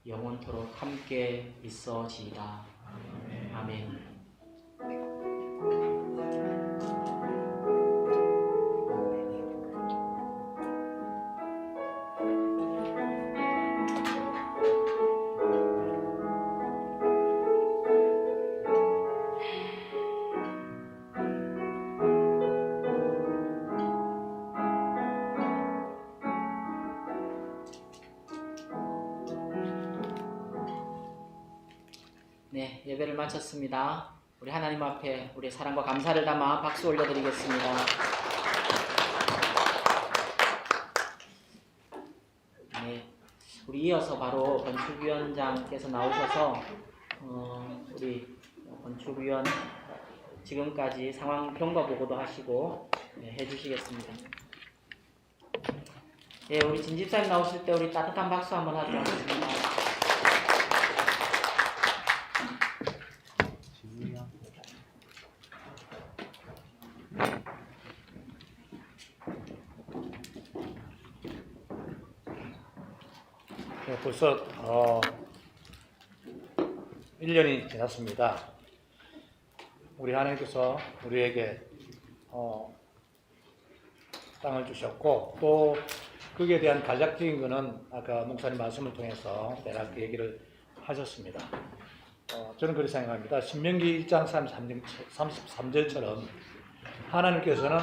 영원토록 함께 있어지이다. 아멘. 네, 예배를 마쳤습니다. 우리 하나님 앞에 우리 사랑과 감사를 담아 박수 올려드리겠습니다. 네, 우리 이어서 바로 건축위원장께서 나오셔서 우리 건축위원 지금까지 상황 평가 보고도 하시고 해주시겠습니다. 예, 우리 진 집사님 나오실 때 우리 따뜻한 박수 한번 하도록 하겠습니다. 네, 벌써 1년이 지났습니다. 우리 하나님께서 우리에게 땅을 주셨고 또 거기에 대한 간략적인 것은 아까 목사님 말씀을 통해서 대략 얘기를 하셨습니다. 저는 그렇게 생각합니다. 신명기 1장 33절처럼 하나님께서는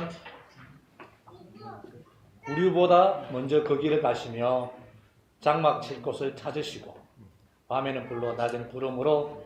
우리보다 먼저 그 길을 가시며 장막 칠 곳을 찾으시고 밤에는 불로 낮에는 구름으로